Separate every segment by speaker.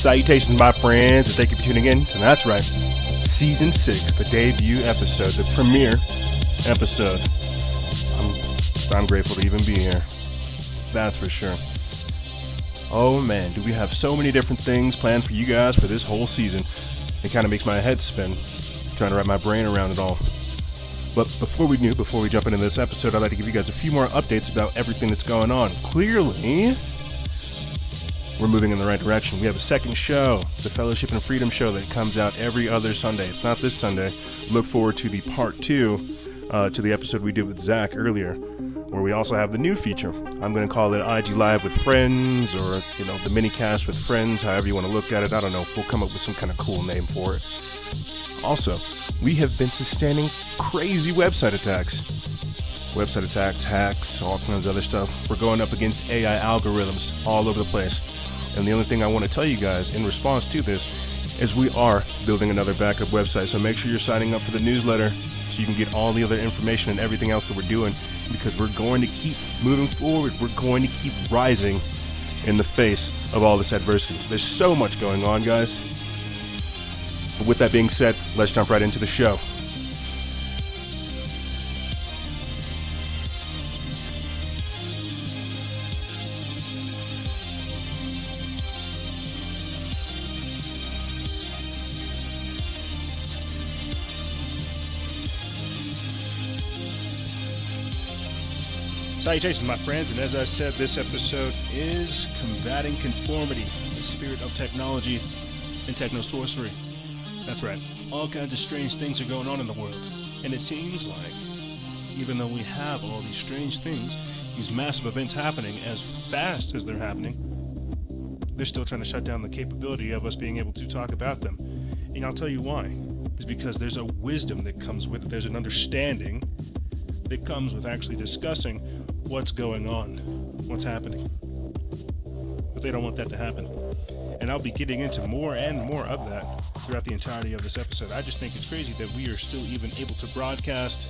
Speaker 1: Salutations, my friends, and thank you for tuning in. And that's right, Season 6, the debut episode, the premiere episode. I'm grateful to even be here. That's for sure. Oh man, do we have so many different things planned for you guys for this whole season. It kind of makes my head spin, trying to wrap my brain around it all. But before we jump into this episode, I'd like to give you guys a few more updates about everything that's going on. Clearly, we're moving in the right direction. We have a second show, the Fellowship and Freedom show, that comes out every other Sunday. It's not this Sunday. Look forward to the part 2 to the episode we did with Zach earlier, where we also have the new feature. I'm going to call it IG Live with Friends, or the mini cast with friends, however you want to look at it. I don't know. We'll come up with some kind of cool name for it. Also, we have been sustaining crazy website attacks. Website attacks, hacks, all kinds of other stuff. We're going up against AI algorithms all over the place. And the only thing I want to tell you guys in response to this is we are building another backup website. So make sure you're signing up for the newsletter so you can get all the other information and everything else that we're doing, because we're going to keep moving forward. We're going to keep rising in the face of all this adversity. There's so much going on, guys. But with that being said, let's jump right into the show. Salutations, my friends, and as I said, this episode is combating conformity, the spirit of technology and Techno-Sorcery. That's right, all kinds of strange things are going on in the world, and it seems like, even though we have all these strange things, these massive events happening as fast as they're happening, they're still trying to shut down the capability of us being able to talk about them. And I'll tell you why. It's because there's a wisdom that comes with it, there's an understanding that comes with actually discussing what's going on, what's happening. But they don't want that to happen. And I'll be getting into more and more of that throughout the entirety of this episode. I just think it's crazy that we are still even able to broadcast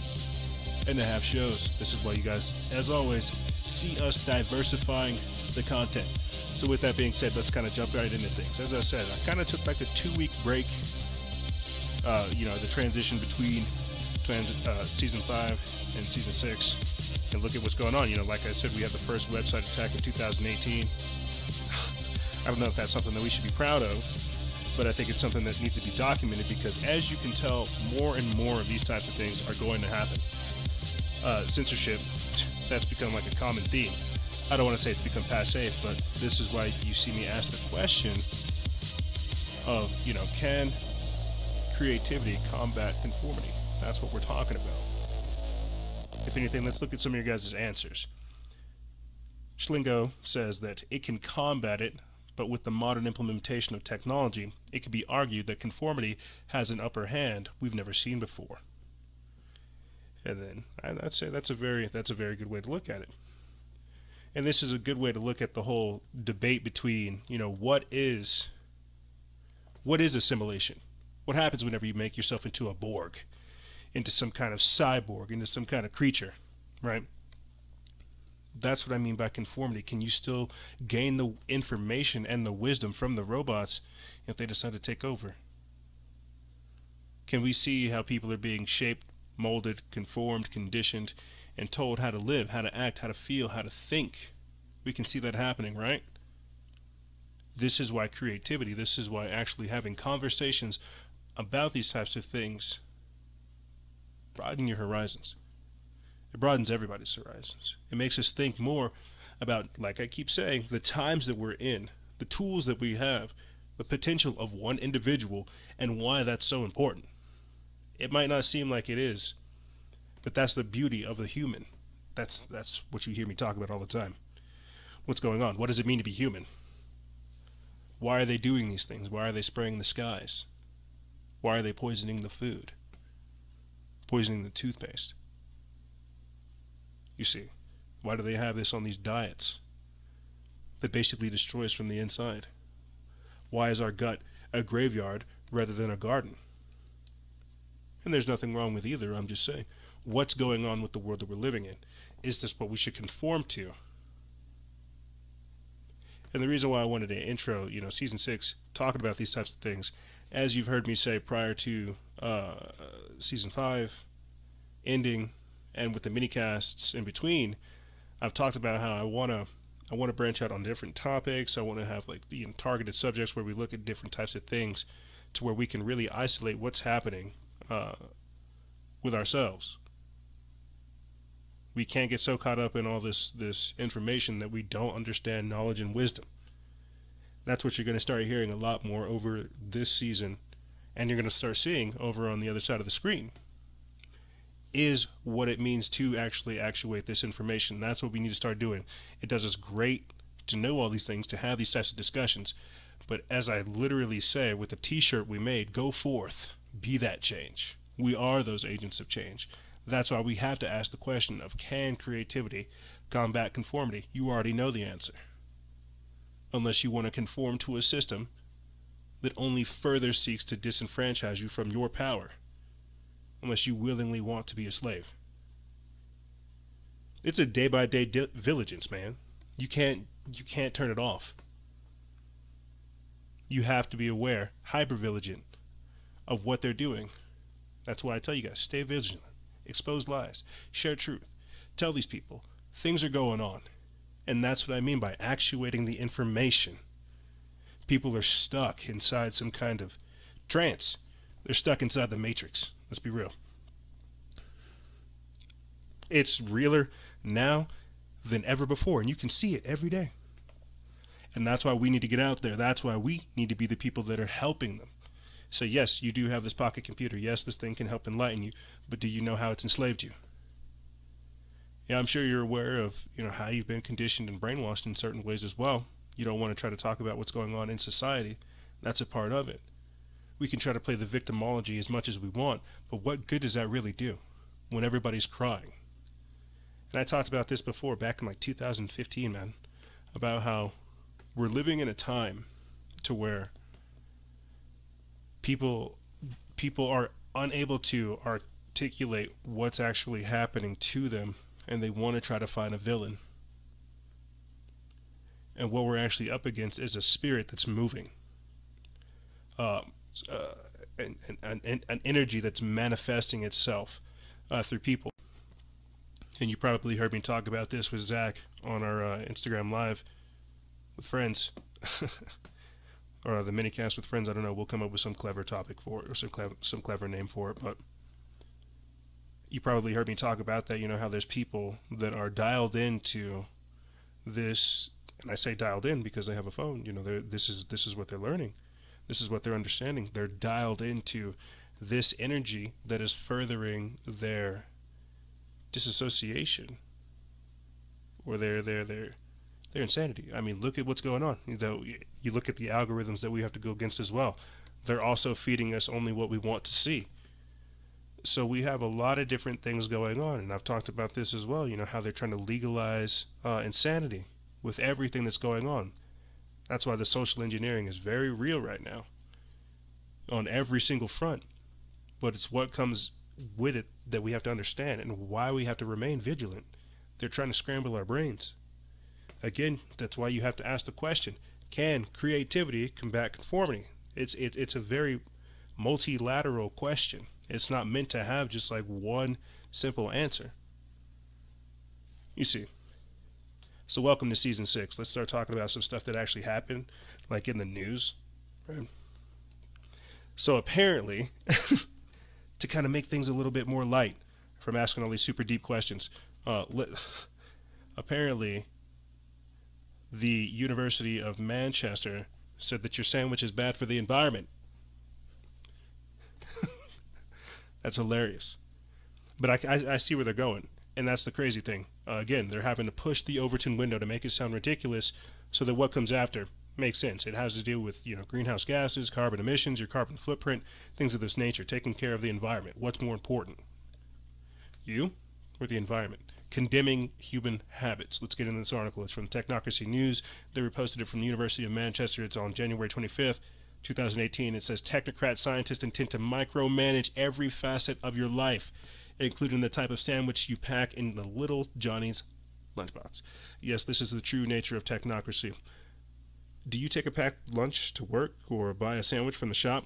Speaker 1: and to have shows. This is why you guys, as always, see us diversifying the content. So with that being said, let's kind of jump right into things. As I said, I kind of took like a 2-week break, the transition between Season 5 and Season 6, and look at what's going on. Like I said, we had the first website attack in 2018. I don't know if that's something that we should be proud of, but I think it's something that needs to be documented, because as you can tell, more and more of these types of things are going to happen. Censorship, that's become like a common theme. I don't want to say it's become passé, but this is why you see me ask the question of, can creativity combat conformity? That's what we're talking about. If anything, let's look at some of your guys' answers. Schlingo says that it can combat it, but with the modern implementation of technology, it could be argued that conformity has an upper hand we've never seen before. And then I'd say that's a very good way to look at it. And this is a good way to look at the whole debate between, what is assimilation? What happens whenever you make yourself into a Borg, into some kind of cyborg, into some kind of creature, right? That's what I mean by conformity. Can you still gain the information and the wisdom from the robots if they decide to take over? Can we see how people are being shaped, molded, conformed, conditioned, and told how to live, how to act, how to feel, how to think? We can see that happening, right? This is why creativity, this is why actually having conversations about these types of things broaden your horizons. It broadens everybody's horizons. It makes us think more about, like I keep saying, the times that we're in, the tools that we have, the potential of one individual, and why that's so important. It might not seem like it is, but that's the beauty of the human. That's what you hear me talk about all the time. What's going on? What does it mean to be human? Why are they doing these things? Why are they spraying the skies? Why are they poisoning the food? Poisoning the toothpaste? You see, why do they have this on these diets that basically destroys from the inside? Why is our gut a graveyard rather than a garden? And there's nothing wrong with either. I'm just saying, what's going on with the world that we're living in? Is this what we should conform to? And the reason why I wanted to intro, season 6, talking about these types of things, as you've heard me say prior to season 5 ending, and with the mini casts in between, I've talked about how I want to branch out on different topics. I want to have targeted subjects where we look at different types of things, to where we can really isolate what's happening with ourselves. We can't get so caught up in all this information that we don't understand knowledge and wisdom. That's what you're going to start hearing a lot more over this season, and you're going to start seeing over on the other side of the screen, is what it means to actually actuate this information. That's what we need to start doing. It does us great to know all these things, to have these types of discussions, but as I literally say with the t-shirt we made, go forth, be that change. We are those agents of change. That's why we have to ask the question of, can creativity combat conformity? You already know the answer. Unless you want to conform to a system that only further seeks to disenfranchise you from your power. Unless you willingly want to be a slave. It's a day-by-day vigilance, man. You can't turn it off. You have to be aware, hyper-vigilant, of what they're doing. That's why I tell you guys, stay vigilant. Expose lies, share truth, tell these people things are going on. And that's what I mean by actuating the information. People are stuck inside some kind of trance. They're stuck inside the matrix. Let's be real. It's realer now than ever before, and you can see it every day. And that's why we need to get out there. That's why we need to be the people that are helping them. So yes, you do have this pocket computer. Yes, this thing can help enlighten you, but do you know how it's enslaved you? Yeah, I'm sure you're aware of, how you've been conditioned and brainwashed in certain ways as well. You don't want to try to talk about what's going on in society. That's a part of it. We can try to play the victimology as much as we want, but what good does that really do when everybody's crying? And I talked about this before, back in 2015, man, about how we're living in a time to where people are unable to articulate what's actually happening to them, and they want to try to find a villain. And what we're actually up against is a spirit that's moving, an energy that's manifesting itself through people. And you probably heard me talk about this with Zach on our Instagram live with friends. Or the minicast with friends. I don't know. We'll come up with some clever topic for it, or some clever name for it. But you probably heard me talk about that. How there's people that are dialed into this, and I say dialed in because they have a phone. This is what they're learning. This is what they're understanding. They're dialed into this energy that is furthering their disassociation, or their insanity. I mean, look at what's going on. You look at the algorithms that we have to go against as well. They're also feeding us only what we want to see. So we have a lot of different things going on, and I've talked about this as well. How they're trying to legalize insanity with everything that's going on. That's why the social engineering is very real right now on every single front. But it's what comes with it that we have to understand, and why we have to remain vigilant. They're trying to scramble our brains. Again, that's why you have to ask the question, can creativity combat conformity? It's a very multilateral question. It's not meant to have just one simple answer. You see. So welcome to season 6. Let's start talking about some stuff that actually happened, in the news. Right? So apparently, to kind of make things a little bit more light from asking all these super deep questions, apparently the University of Manchester said that your sandwich is bad for the environment. That's hilarious. But I see where they're going, and that's the crazy thing. Again, they're having to push the Overton window to make it sound ridiculous so that what comes after makes sense. It has to do with, greenhouse gases, carbon emissions, your carbon footprint, things of this nature, taking care of the environment. What's more important? You or the environment? Condemning human habits. Let's get into this article. It's from Techno-Sorcery News. They reposted it from the University of Manchester. It's on January 25th, 2018. It says, technocrat scientists intend to micromanage every facet of your life, including the type of sandwich you pack in the little Johnny's lunchbox. Yes, this is the true nature of technocracy. Do you take a packed lunch to work or buy a sandwich from the shop?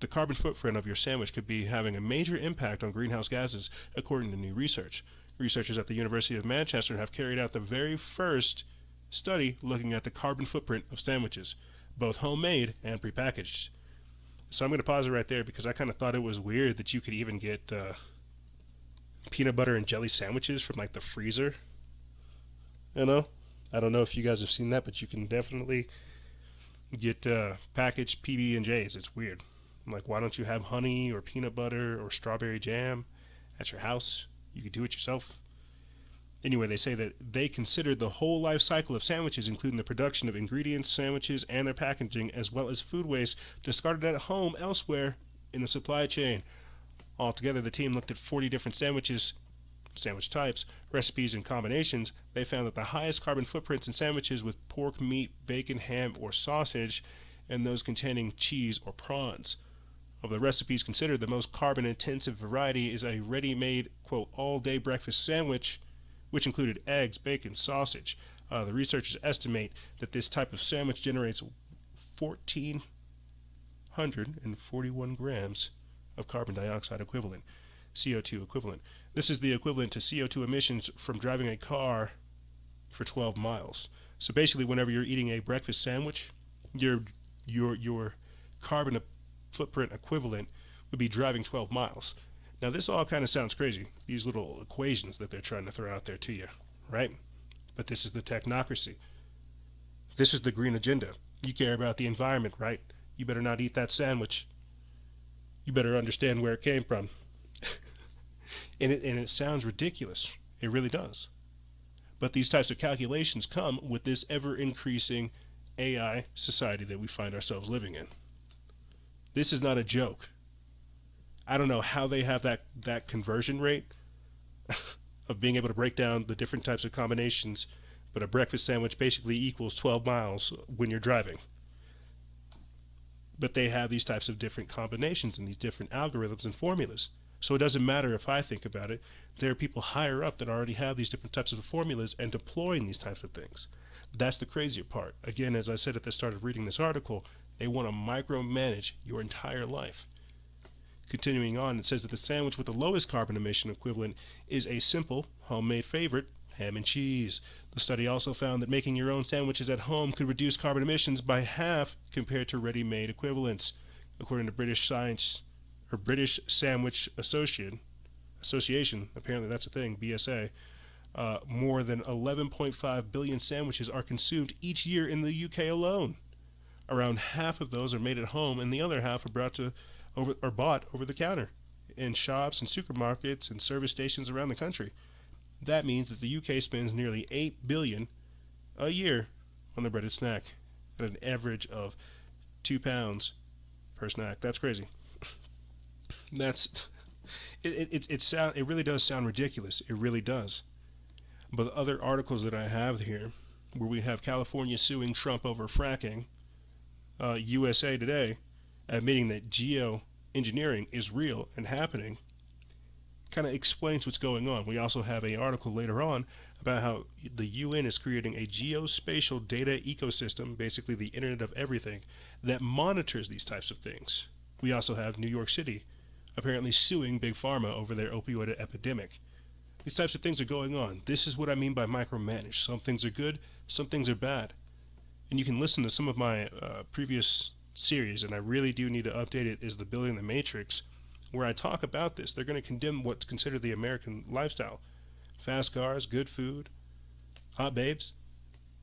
Speaker 1: The carbon footprint of your sandwich could be having a major impact on greenhouse gases, according to new research. Researchers at the University of Manchester have carried out the very first study looking at the carbon footprint of sandwiches, both homemade and prepackaged. So I'm going to pause it right there because I kind of thought it was weird that you could even get peanut butter and jelly sandwiches from like the freezer. You know? I don't know if you guys have seen that, but you can definitely get packaged PB&Js. It's weird. I'm like, why don't you have honey or peanut butter or strawberry jam at your house? You could do it yourself. Anyway, they say that they considered the whole life cycle of sandwiches, including the production of ingredients, sandwiches, and their packaging, as well as food waste discarded at home elsewhere in the supply chain. Altogether, the team looked at 40 different sandwich types, recipes, and combinations. They found that the highest carbon footprints in sandwiches with pork, meat, bacon, ham, or sausage, and those containing cheese or prawns. Of the recipes considered, the most carbon-intensive variety is a ready-made, quote, all-day breakfast sandwich, which included eggs, bacon, sausage. The researchers estimate that this type of sandwich generates 1,441 grams of carbon dioxide equivalent, CO2 equivalent. This is the equivalent to CO2 emissions from driving a car for 12 miles. So basically, whenever you're eating a breakfast sandwich, your carbon footprint equivalent would be driving 12 miles. Now, this all kind of sounds crazy, these little equations that they're trying to throw out there to you, right? But this is the technocracy. This is the green agenda. You care about the environment, right? You better not eat that sandwich. You better understand where it came from. and it sounds ridiculous. It really does. But these types of calculations come with this ever-increasing AI society that we find ourselves living in. This is not a joke. I don't know how they have that conversion rate of being able to break down the different types of combinations, but a breakfast sandwich basically equals 12 miles when you're driving. But they have these types of different combinations and these different algorithms and formulas. So it doesn't matter if I think about it. There are people higher up that already have these different types of formulas and deploying these types of things. That's the crazier part. Again, as I said at the start of reading this article, they want to micromanage your entire life. Continuing on, it says that the sandwich with the lowest carbon emission equivalent is a simple, homemade favorite, ham and cheese. The study also found that making your own sandwiches at home could reduce carbon emissions by half compared to ready-made equivalents. According to British Sandwich Association, apparently that's a thing, BSA, more than 11.5 billion sandwiches are consumed each year in the UK alone. Around half of those are made at home, and the other half are bought over the counter in shops and supermarkets and service stations around the country. That means that the UK spends nearly $8 billion a year on the breaded snack at an average of £2 per snack. That's crazy. It really does sound ridiculous. It really does. But the other articles that I have here, where we have California suing Trump over fracking, USA Today admitting that geoengineering is real and happening, kind of explains what's going on. We also have an article later on about how the UN is creating a geospatial data ecosystem, basically the Internet of Everything, that monitors these types of things. We also have New York City apparently suing Big Pharma over their opioid epidemic. These types of things are going on. This is what I mean by micromanage. Some things are good, some things are bad. And you can listen to some of my previous series, and I really do need to update it, is the Building the Matrix, where I talk about this. They're going to condemn what's considered the American lifestyle. Fast cars, good food, hot babes.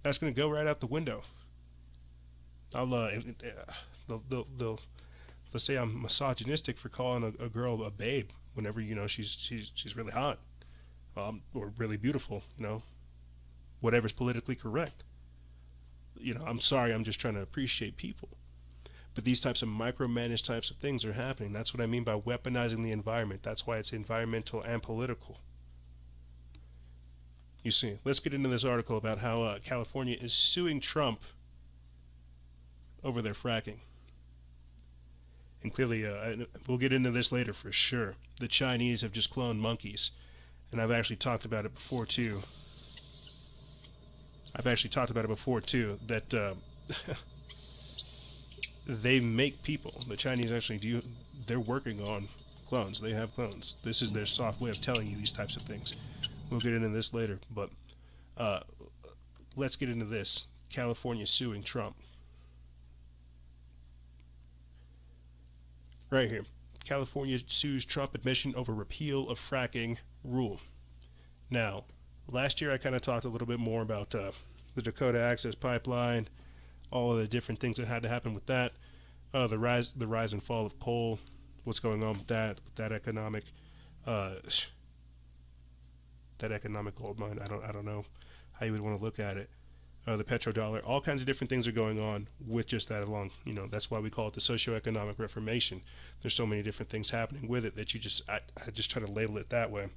Speaker 1: That's going to go right out the window. They'll say I'm misogynistic for calling a girl a babe whenever, you know, she's really hot, or really beautiful, you know, whatever's politically correct. You know, I'm sorry, I'm just trying to appreciate people. But these types of micromanaged types of things are happening. That's what I mean by weaponizing the environment. That's why it's environmental and political. You see, let's get into this article about how California is suing Trump over their fracking. And clearly, we'll get into this later for sure. The Chinese have just cloned monkeys. And I've actually talked about it before too. That they make people. The Chinese actually do. They're working on clones. They have clones. This is their soft way of telling you these types of things. We'll get into this later, but let's get into this. California suing Trump. Right here. California sues Trump admission over repeal of fracking rule. Now, last year I kind of talked a little bit more about the Dakota Access Pipeline, all of the different things that had to happen with that, the rise and fall of coal, what's going on with that economic gold mine. I don't know how you would want to look at it. The petrodollar, all kinds of different things are going on with just that along. That's why we call it the socioeconomic reformation. There's so many different things happening with it that I just try to label it that way.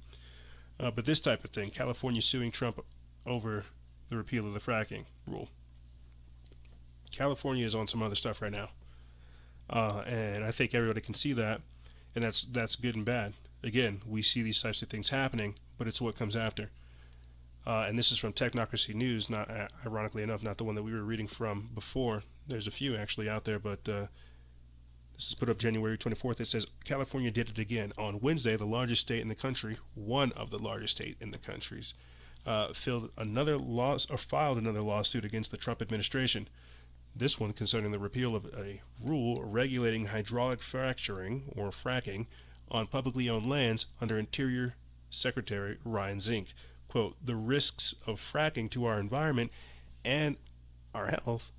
Speaker 1: But this type of thing, California suing Trump over the repeal of the fracking rule. California is on some other stuff right now, and I think everybody can see that, and that's good and bad. Again, we see these types of things happening, but it's what comes after. And this is from Techno-Sorcery News, not ironically enough, not the one that we were reading from before. There's a few actually out there, but this is put up January 24th. It says, California did it again. On Wednesday, the largest state in the country, one of the largest state in the countries, filed another lawsuit against the Trump administration. This one concerning the repeal of a rule regulating hydraulic fracturing, or fracking, on publicly owned lands under Interior Secretary Ryan Zink. Quote, the risks of fracking to our environment and our health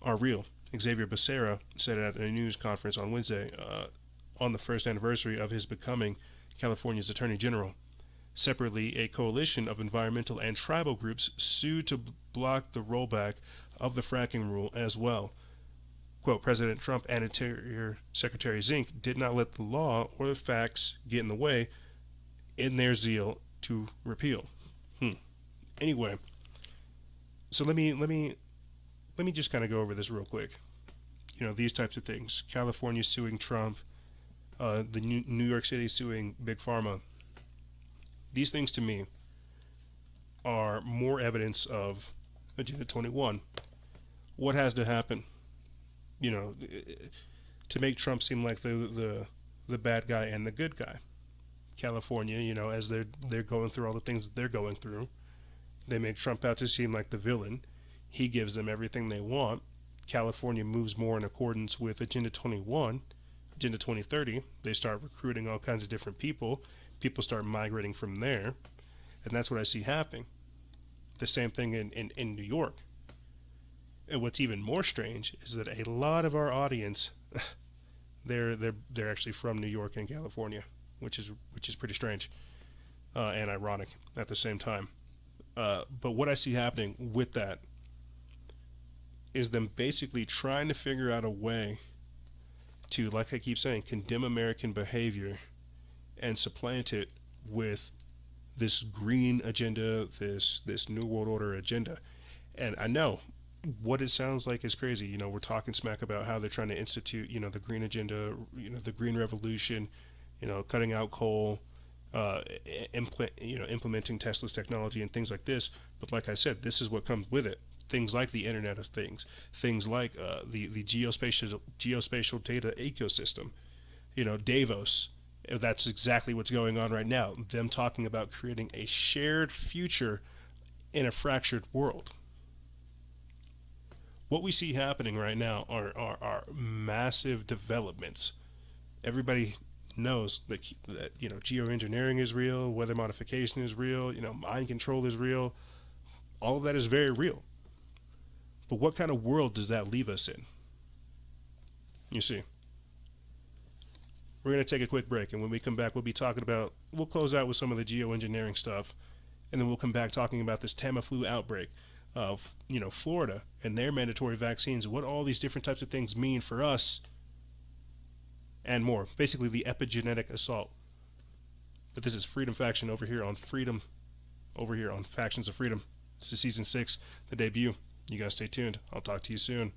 Speaker 1: are real, Xavier Becerra said at a news conference on Wednesday on the first anniversary of his becoming California's Attorney General. Separately, a coalition of environmental and tribal groups sued to block the rollback of the fracking rule as well. Quote, President Trump and Interior Secretary Zink did not let the law or the facts get in the way in their zeal to repeal. Anyway, so let me just kind of go over this real quick. These types of things. California suing Trump, the New York City suing Big Pharma. These things to me are more evidence of Agenda 21. What has to happen, to make Trump seem like the bad guy and the good guy? California, as they're going through all the things that they're going through, they make Trump out to seem like the villain. He gives them everything they want. California moves more in accordance with Agenda 21, Agenda 2030. They start recruiting all kinds of different people. People start migrating from there, and that's what I see happening. The same thing in New York. And what's even more strange is that a lot of our audience, they're actually from New York and California, which is pretty strange and ironic at the same time. But what I see happening with that is them basically trying to figure out a way to, like I keep saying, condemn American behavior and supplant it with this green agenda, this New World Order agenda. And I know what it sounds like is crazy. We're talking smack about how they're trying to institute, the green agenda, the green revolution, cutting out coal, implementing Tesla's technology and things like this. But like I said, this is what comes with it. Things like the Internet of Things, things like the geospatial data ecosystem, Davos. That's exactly what's going on right now. Them talking about creating a shared future in a fractured world. What we see happening right now are massive developments. Everybody knows that geoengineering is real, weather modification is real, mind control is real. All of that is very real. But what kind of world does that leave us in? You see. We're going to take a quick break, and when we come back, we'll close out with some of the geoengineering stuff, and then we'll come back talking about this Tamiflu outbreak of, Florida and their mandatory vaccines, what all these different types of things mean for us, and more. Basically, the epigenetic assault. But this is Freedom Faction over here on Factions of Freedom. This is Season 6, the debut. You guys stay tuned. I'll talk to you soon.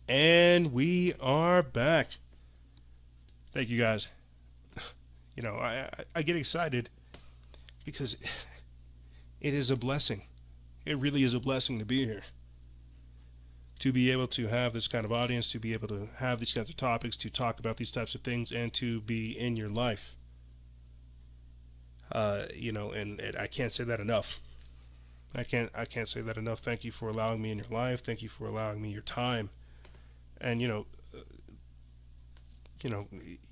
Speaker 1: And we are back. Thank you guys. You know, I get excited because it is a blessing. It really is a blessing to be here. To be able to have this kind of audience, to be able to have these kinds of topics, to talk about these types of things, and to be in your life. You know, and I can't say that enough. I can't say that enough. Thank you for allowing me in your life. Thank you for allowing me your time. And you know,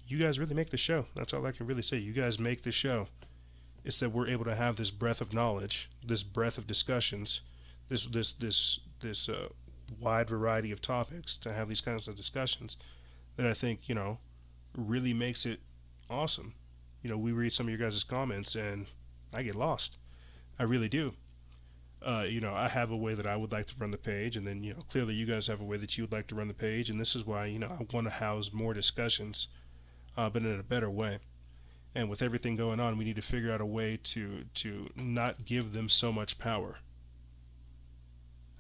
Speaker 1: you guys really make the show. That's all I can really say. You guys make the show. It's that we're able to have this breadth of knowledge, this breadth of discussions, this wide variety of topics to have these kinds of discussions that I think, you know, really makes it awesome. You know, we read some of your guys' comments and I get lost. I really do. You know, I have a way that I would like to run the page, and then, you know, clearly you guys have a way that you would like to run the page, and this is why, you know, I want to house more discussions, but in a better way. And with everything going on, we need to figure out a way to not give them so much power.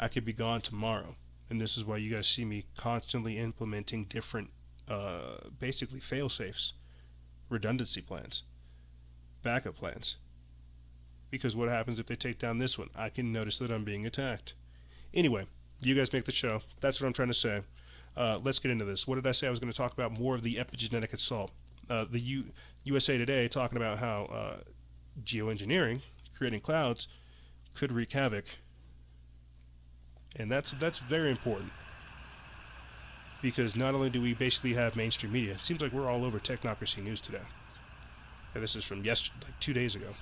Speaker 1: I could be gone tomorrow, and this is why you guys see me constantly implementing different basically fail-safes, redundancy plans, backup plans. Because what happens if they take down this one? I can notice that I'm being attacked. Anyway, you guys make the show. That's what I'm trying to say. Let's get into this. What did I say? I was going to talk about more of the epigenetic assault. The USA Today talking about how geoengineering, creating clouds, could wreak havoc. And that's very important. Because not only do we basically have mainstream media, it seems like we're all over Techno-Sorcery news today. And this is from yesterday, like 2 days ago,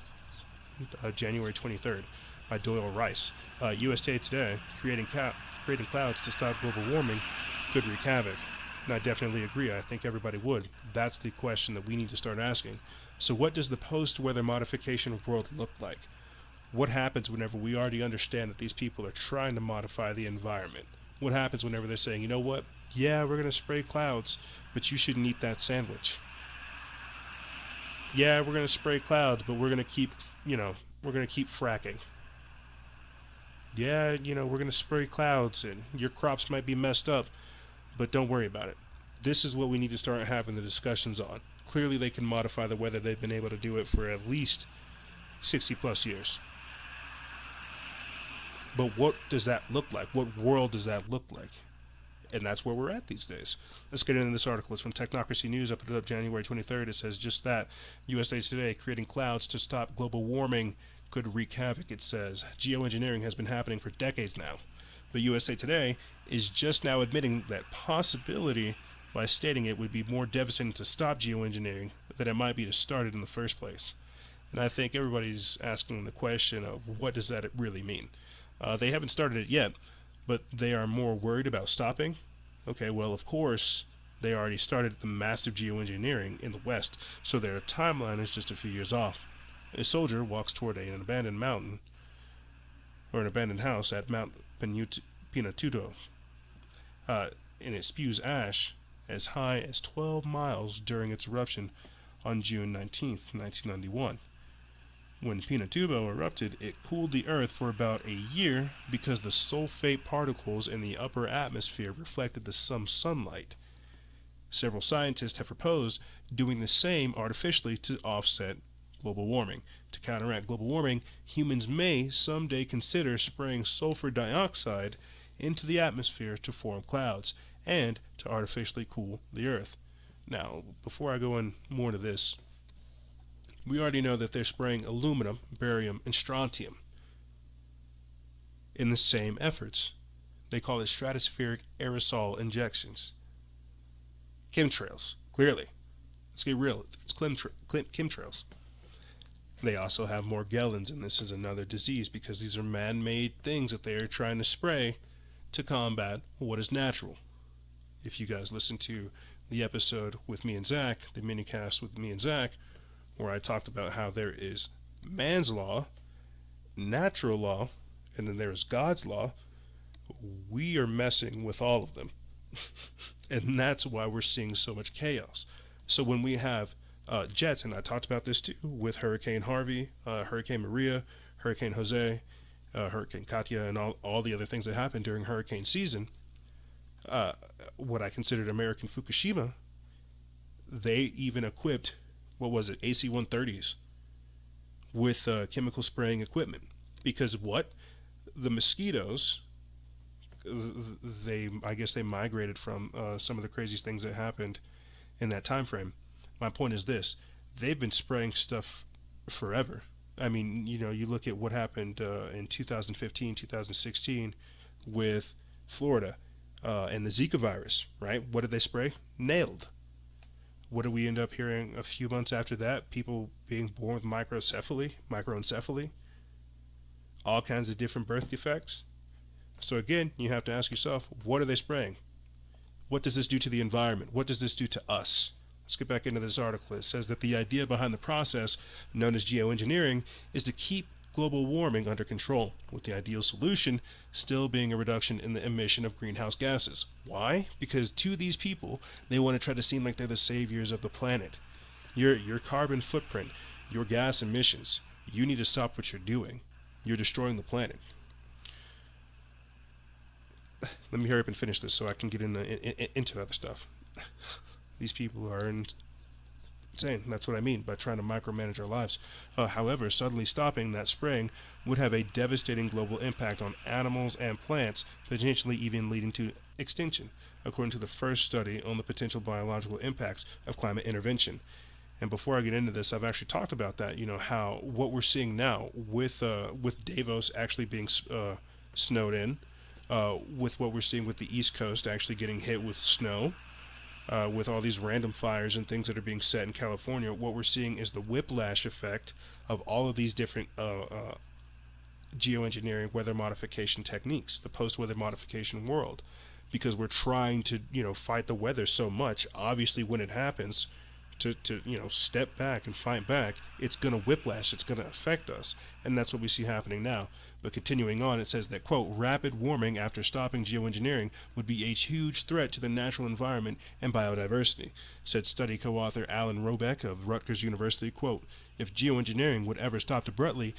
Speaker 1: January 23rd, by Doyle Rice. USA Today, creating clouds to stop global warming could wreak havoc. And I definitely agree. I think everybody would. That's the question that we need to start asking. So what does the post-weather modification world look like? What happens whenever we already understand that these people are trying to modify the environment? What happens whenever they're saying, you know what? Yeah, we're going to spray clouds, but you shouldn't eat that sandwich. Yeah, we're going to spray clouds, but we're going to keep, we're going to keep fracking. Yeah, we're going to spray clouds and your crops might be messed up, but don't worry about it. This is what we need to start having the discussions on. Clearly they can modify the weather. They've been able to do it for at least 60 plus years. But what does that look like? What world does that look like? And that's where we're at these days. Let's get into this article. It's from Techno-Sorcery News, up January 23rd. It says just that. USA Today, creating clouds to stop global warming could wreak havoc, it says. Geoengineering has been happening for decades now. But USA Today is just now admitting that possibility by stating it would be more devastating to stop geoengineering than it might be to start it in the first place. And I think everybody's asking the question of what does that really mean? They haven't started it yet, but they are more worried about stopping. Okay, well, of course, they already started the massive geoengineering in the West, so their timeline is just a few years off. A soldier walks toward an abandoned mountain, or an abandoned house at Mount Pinatubo, and it spews ash as high as 12 miles during its eruption on June 19th, 1991. When Pinatubo erupted, it cooled the Earth for about a year because the sulfate particles in the upper atmosphere reflected the sunlight. Several scientists have proposed doing the same artificially to offset global warming. To counteract global warming, humans may someday consider spraying sulfur dioxide into the atmosphere to form clouds and to artificially cool the Earth. Now, before I go in more into this, we already know that they're spraying aluminum, barium, and strontium in the same efforts. They call it stratospheric aerosol injections. Chemtrails, clearly. Let's get real. It's chemtrails. They also have Morgellons, and this is another disease because these are man-made things that they are trying to spray to combat what is natural. If you guys listen to the episode with me and Zach, the minicast with me and Zach, where I talked about how there is man's law, natural law, and then there is God's law, we are messing with all of them. And that's why we're seeing so much chaos. So when we have jets, and I talked about this too, with Hurricane Harvey, Hurricane Maria, Hurricane Jose, Hurricane Katia, and all the other things that happened during hurricane season, what I considered American Fukushima, they even equipped, what was it, AC-130s with chemical spraying equipment. Because what? The mosquitoes, I guess they migrated from some of the craziest things that happened in that time frame. My point is this: they've been spraying stuff forever. I mean, you look at what happened in 2015, 2016 with Florida and the Zika virus, right? What did they spray? Nailed. What did we end up hearing a few months after that? People being born with microencephaly, all kinds of different birth defects. So again, you have to ask yourself, what are they spraying? What does this do to the environment? What does this do to us? Let's get back into this article. It says that the idea behind the process, known as geoengineering, is to keep global warming under control, with the ideal solution still being a reduction in the emission of greenhouse gases. Why? Because to these people, they want to try to seem like they're the saviors of the planet. Your carbon footprint, your gas emissions, you need to stop what you're doing. You're destroying the planet. Let me hurry up and finish this so I can get into other stuff. These people are insane. That's what I mean by trying to micromanage our lives. However, suddenly stopping that spraying would have a devastating global impact on animals and plants, potentially even leading to extinction, according to the first study on the potential biological impacts of climate intervention. And before I get into this, I've actually talked about that. You know how what we're seeing now with Davos actually being snowed in, with what we're seeing with the East Coast actually getting hit with snow. With all these random fires and things that are being set in California, what we're seeing is the whiplash effect of all of these different geoengineering weather modification techniques, the post-weather modification world, because we're trying to, fight the weather so much. Obviously, when it happens, to step back and fight back, it's going to whiplash, it's going to affect us, and that's what we see happening now. But continuing on, it says that, quote, rapid warming after stopping geoengineering would be a huge threat to the natural environment and biodiversity, said study co-author Alan Robeck of Rutgers University. Quote, if geoengineering would ever stop abruptly,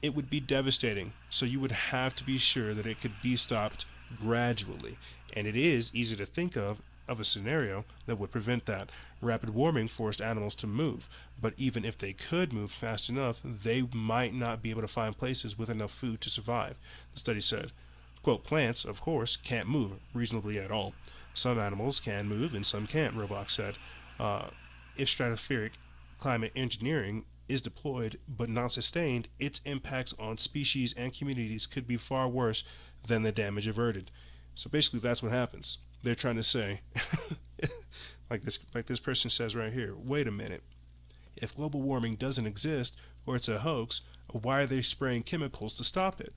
Speaker 1: it would be devastating, so you would have to be sure that it could be stopped gradually, and it is easy to think of a scenario that would prevent that. Rapid warming forced animals to move, but even if they could move fast enough, they might not be able to find places with enough food to survive, the study said. Quote, plants, of course, can't move reasonably at all. Some animals can move and some can't, Roebuck said. If stratospheric climate engineering is deployed but not sustained, its impacts on species and communities could be far worse than the damage averted. So basically that's what happens. They're trying to say, like this person says right here, wait a minute. If global warming doesn't exist or it's a hoax, why are they spraying chemicals to stop it?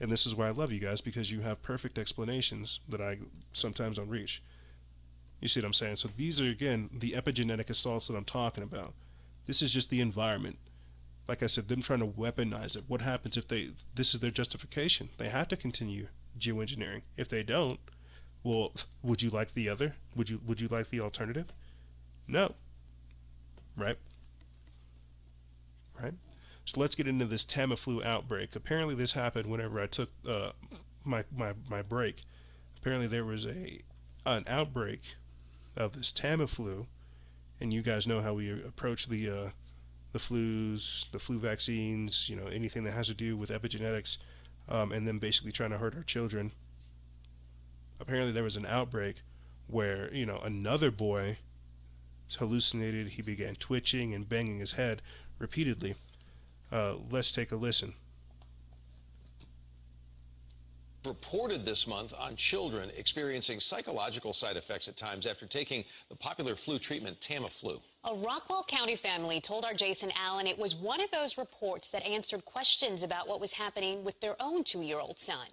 Speaker 1: And this is why I love you guys, because you have perfect explanations that I sometimes don't reach. You see what I'm saying? So these are, again, the epigenetic assaults that I'm talking about. This is just the environment. Like I said, them trying to weaponize it. What happens if this is their justification? They have to continue geoengineering. If they don't, well, would you like the other? Would you like the alternative? No. Right? So let's get into this Tamiflu outbreak. Apparently this happened whenever I took my break. Apparently there was an outbreak of this Tamiflu, and you guys know how we approach the flus, the flu vaccines, anything that has to do with epigenetics, and then basically trying to hurt our children. Apparently there was an outbreak where, another boy hallucinated. He began twitching and banging his head repeatedly. Let's take a listen.
Speaker 2: Reported this month on children experiencing psychological side effects at times after taking the popular flu treatment Tamiflu.
Speaker 3: A Rockwall County family told our Jason Allen it was one of those reports that answered questions about what was happening with their own 2-year-old son.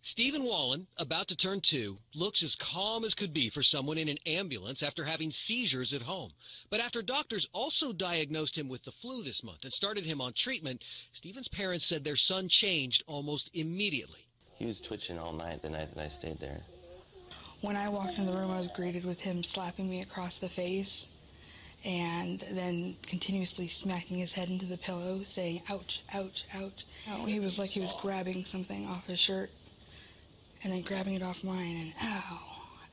Speaker 4: Stephen Wallen, about to turn 2, looks as calm as could be for someone in an ambulance after having seizures at home. But after doctors also diagnosed him with the flu this month and started him on treatment, Stephen's parents said their son changed almost immediately.
Speaker 5: He was twitching all night the night that I stayed there.
Speaker 6: When I walked in the room, I was greeted with him slapping me across the face and then continuously smacking his head into the pillow, saying, ouch, ouch, ouch. He was like he was grabbing something off his shirt and then grabbing it off mine, and ow,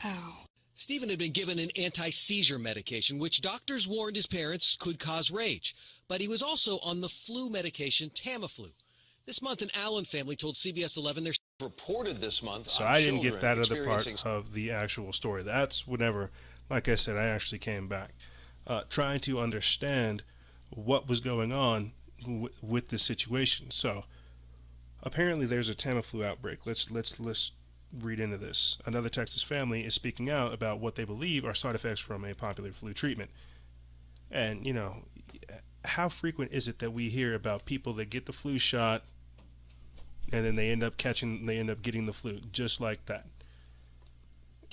Speaker 6: ow.
Speaker 4: Stephen had been given an anti-seizure medication, which doctors warned his parents could cause rage. But he was also on the flu medication Tamiflu. This month, an Allen family told CBS 11 they're
Speaker 2: reported this month.
Speaker 1: So I didn't get that other part of the actual story. That's whenever, like I said, I actually came back, trying to understand what was going on with this situation. So apparently there's a Tamiflu outbreak. Let's read into this. Another Texas family is speaking out about what they believe are side effects from a popular flu treatment. And, how frequent is it that we hear about people that get the flu shot and then they end up getting the flu just like that?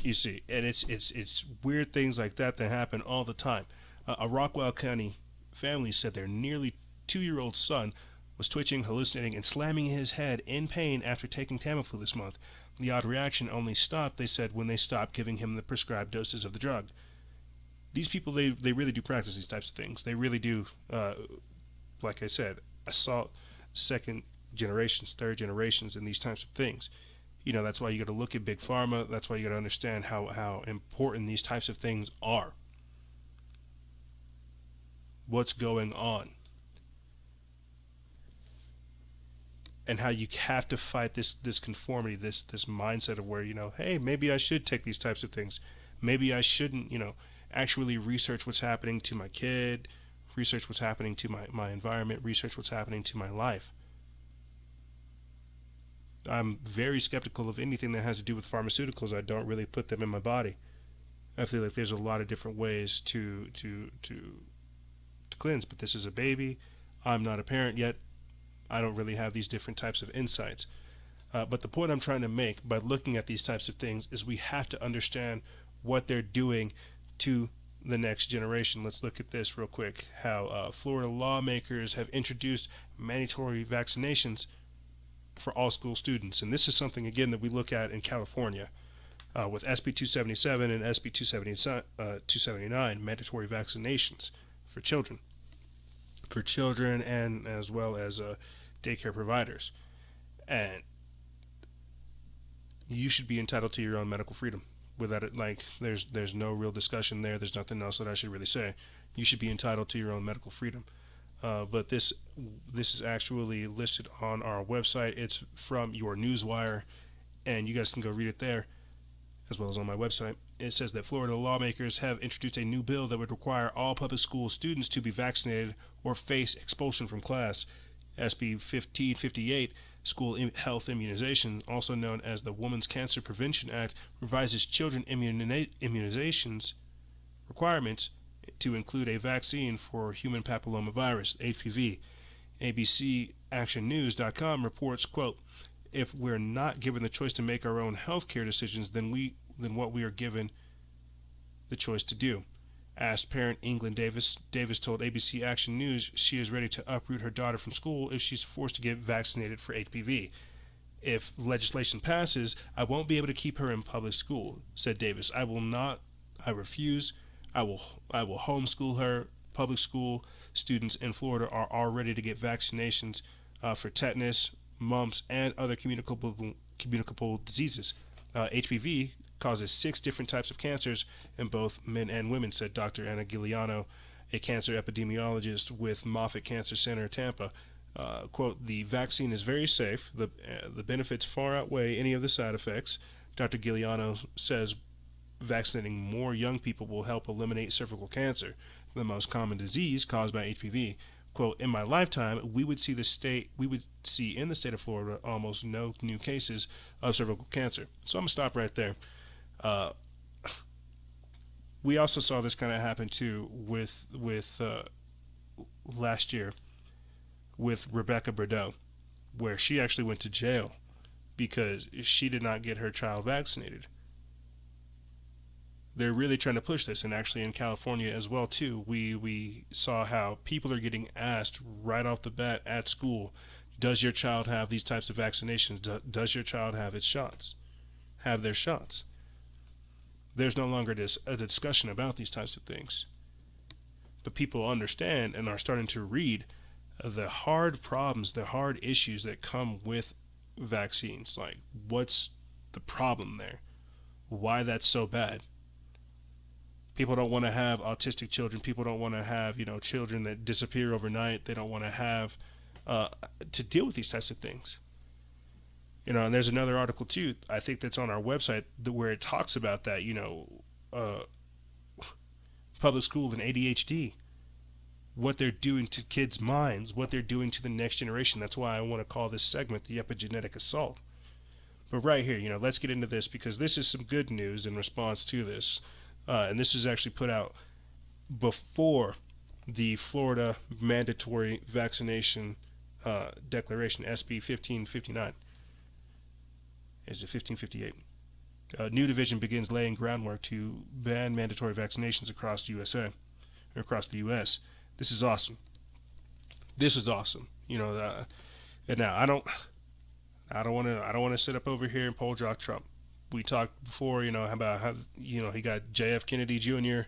Speaker 1: You see, and it's weird things like that happen all the time. A Rockwall County family said their nearly 2-year-old son was twitching, hallucinating, and slamming his head in pain after taking Tamiflu this month. The odd reaction only stopped, they said, when they stopped giving him the prescribed doses of the drug. These people, they really do practice these types of things. They really do, like I said, assault second generations, third generations, and these types of things. You know, that's why you got to look at big pharma. That's why you got to understand how important these types of things are. What's going on. And how you have to fight this conformity, this mindset of where, you know, hey, maybe I should take these types of things. Maybe I shouldn't, you know, actually research what's happening to my kid, research what's happening to my environment, research what's happening to my life. I'm very skeptical of anything that has to do with pharmaceuticals. I don't really put them in my body. I feel like there's a lot of different ways to cleanse, but this is a baby. I'm not a parent yet. I don't really have these different types of insights. But the point I'm trying to make by looking at these types of things is we have to understand what they're doing to the next generation. Let's look at this real quick. How Florida lawmakers have introduced mandatory vaccinations for all school students. And this is something, again, that we look at in California with SB 277 and SB 279, mandatory vaccinations for children. For children and as well as daycare providers. And you should be entitled to your own medical freedom. Without it, like, there's no real discussion there. There's nothing else that I should really say. You should be entitled to your own medical freedom. But this is actually listed on our website. It's from your Newswire, and you guys can go read it there, as well as on my website. It says that Florida lawmakers have introduced a new bill that would require all public school students to be vaccinated or face expulsion from class. SB 1558, School Health Immunization, also known as the Women's Cancer Prevention Act, revises children immunizations requirements to include a vaccine for human papillomavirus, HPV. ABCActionNews.com reports, quote, "If we're not given the choice to make our own healthcare decisions, then what we are given the choice to do." Asked parent England Davis told ABC Action News she is ready to uproot her daughter from school if she's forced to get vaccinated for HPV. "If legislation passes, I won't be able to keep her in public school," said Davis. "I will not. I refuse. I will homeschool her. Public school students in Florida are all ready to get vaccinations for tetanus, mumps, and other communicable diseases. HPV causes 6 different types of cancers in both men and women," said Dr. Anna Giuliano, a cancer epidemiologist with Moffitt Cancer Center, Tampa. Quote, "The vaccine is very safe. The benefits far outweigh any of the side effects." Dr. Giuliano says vaccinating more young people will help eliminate cervical cancer, the most common disease caused by HPV. Quote, "In my lifetime, we would see in the state of Florida almost no new cases of cervical cancer." So I'm gonna stop right there. We also saw this kind of happen too with last year with Rebecca Bordeaux, where she actually went to jail because she did not get her child vaccinated. They're really trying to push this, and actually in California as well too. We saw how people are getting asked right off the bat at school, does your child have these types of vaccinations? Does your child have their shots? There's no longer a discussion about these types of things. But people understand and are starting to read the hard problems, the hard issues that come with vaccines. Like, what's the problem there? Why that's so bad? People don't want to have autistic children. People don't want to have, children that disappear overnight. They don't want to have to deal with these types of things. And there's another article too, I think that's on our website, where it talks about that, public school and ADHD, what they're doing to kids' minds, what they're doing to the next generation. That's why I want to call this segment the epigenetic assault. But right here, let's get into this, because this is some good news in response to this. And this is actually put out before the Florida mandatory vaccination declaration, SB 1559. Is it 1558? New division begins laying groundwork to ban mandatory vaccinations across the U.S. This is awesome. And now I don't want to sit up over here and pole jock Trump. We talked before, about how, he got JF Kennedy Jr.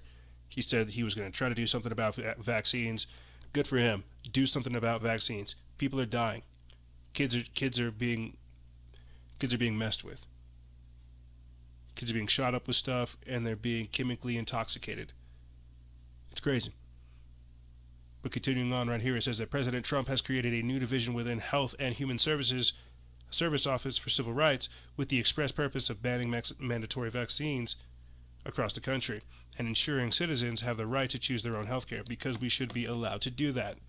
Speaker 1: He said he was going to try to do something about vaccines. Good for him. Do something about vaccines. People are dying. Kids are being Kids are being messed with. Kids are being shot up with stuff, and they're being chemically intoxicated. It's crazy. But continuing on right here, it says that President Trump has created a new division within Health and Human Services, a service office for civil rights, with the express purpose of banning mandatory vaccines across the country and ensuring citizens have the right to choose their own health care, because we should be allowed to do that.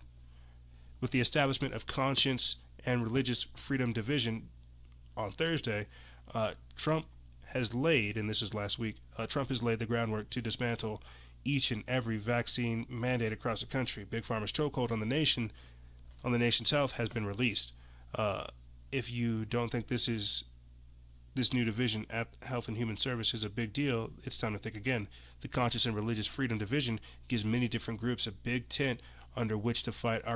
Speaker 1: With the establishment of Conscience and Religious Freedom Division on Thursday, Trump has laid, and this is last week, Trump has laid the groundwork to dismantle each and every vaccine mandate across the country. Big Pharma's chokehold on the nation's health has been released. If you don't think this new division at Health and Human Services is a big deal, it's time to think again. The Conscious and Religious Freedom Division gives many different groups a big tent under which to fight for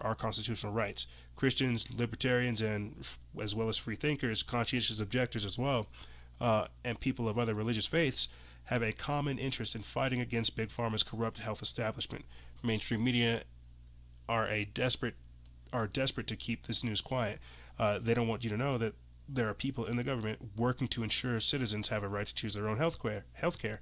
Speaker 1: our constitutional rights. Christians, libertarians, and as well as free thinkers, conscientious objectors as well, and people of other religious faiths have a common interest in fighting against Big Pharma's corrupt health establishment. Mainstream media are desperate to keep this news quiet. They don't want you to know that there are people in the government working to ensure citizens have a right to choose their own health care.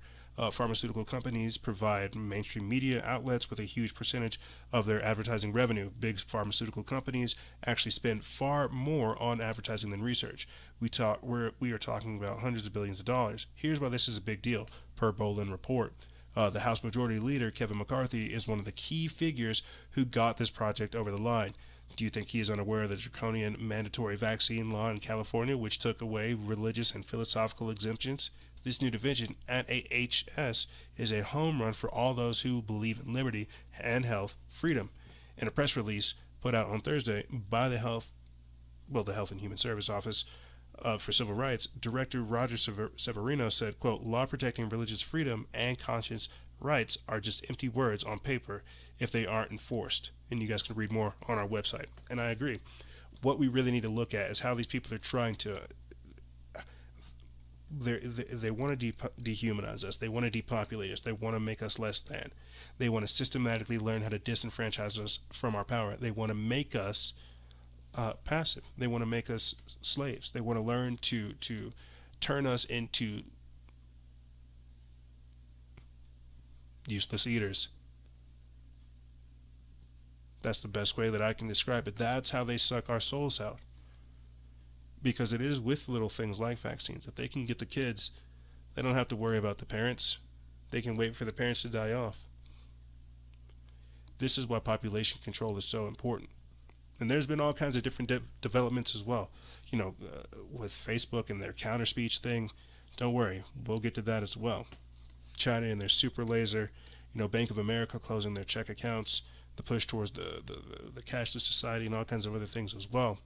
Speaker 1: Pharmaceutical companies provide mainstream media outlets with a huge percentage of their advertising revenue. Big pharmaceutical companies actually spend far more on advertising than research. We are talking about hundreds of billions of dollars. Here's why this is a big deal, per Bolin report. The House Majority Leader, Kevin McCarthy, is one of the key figures who got this project over the line. Do you think he is unaware of the draconian mandatory vaccine law in California, which took away religious and philosophical exemptions? This new division at AHS is a home run for all those who believe in liberty and health freedom. In a press release put out on Thursday by the Health and Human Service Office for Civil Rights, Director Roger Severino said, quote, "Law protecting religious freedom and conscience rights are just empty words on paper if they aren't enforced." And you guys can read more on our website. And I agree. What we really need to look at is how these people are trying to they want to dehumanize us. They want to depopulate us. They want to make us less than. They want to systematically learn how to disenfranchise us from our power. They want to make us passive. They want to make us slaves. They want to learn to turn us into useless eaters. That's the best way that I can describe it. That's how they suck our souls out. Because it is with little things like vaccines. If they can get the kids, they don't have to worry about the parents. They can wait for the parents to die off. This is why population control is so important. And there's been all kinds of different developments as well. With Facebook and their counter speech thing, don't worry, we'll get to that as well. China and their super laser, Bank of America closing their check accounts, the push towards the cashless society, and all kinds of other things as well.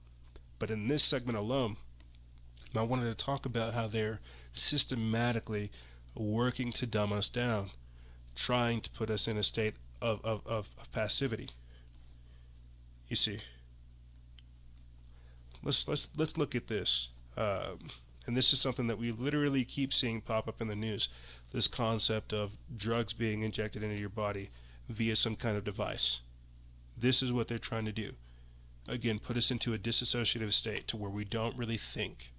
Speaker 1: But in this segment alone, I wanted to talk about how they're systematically working to dumb us down, trying to put us in a state of passivity. You see, let's look at this, and this is something that we literally keep seeing pop up in the news. This concept of drugs being injected into your body via some kind of device. This is what they're trying to do. Again, put us into a disassociative state to where we don't really think,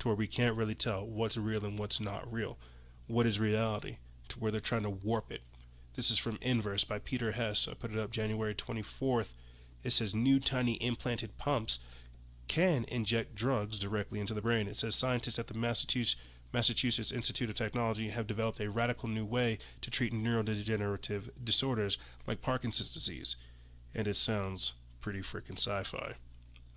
Speaker 1: to where we can't really tell what's real and what's not real. What is reality? To where they're trying to warp it. This is from Inverse by Peter Hess. I put it up January 24th. It says new tiny implanted pumps can inject drugs directly into the brain. It says scientists at the Massachusetts Institute of Technology have developed a radical new way to treat neurodegenerative disorders like Parkinson's disease. And it sounds pretty freaking sci-fi.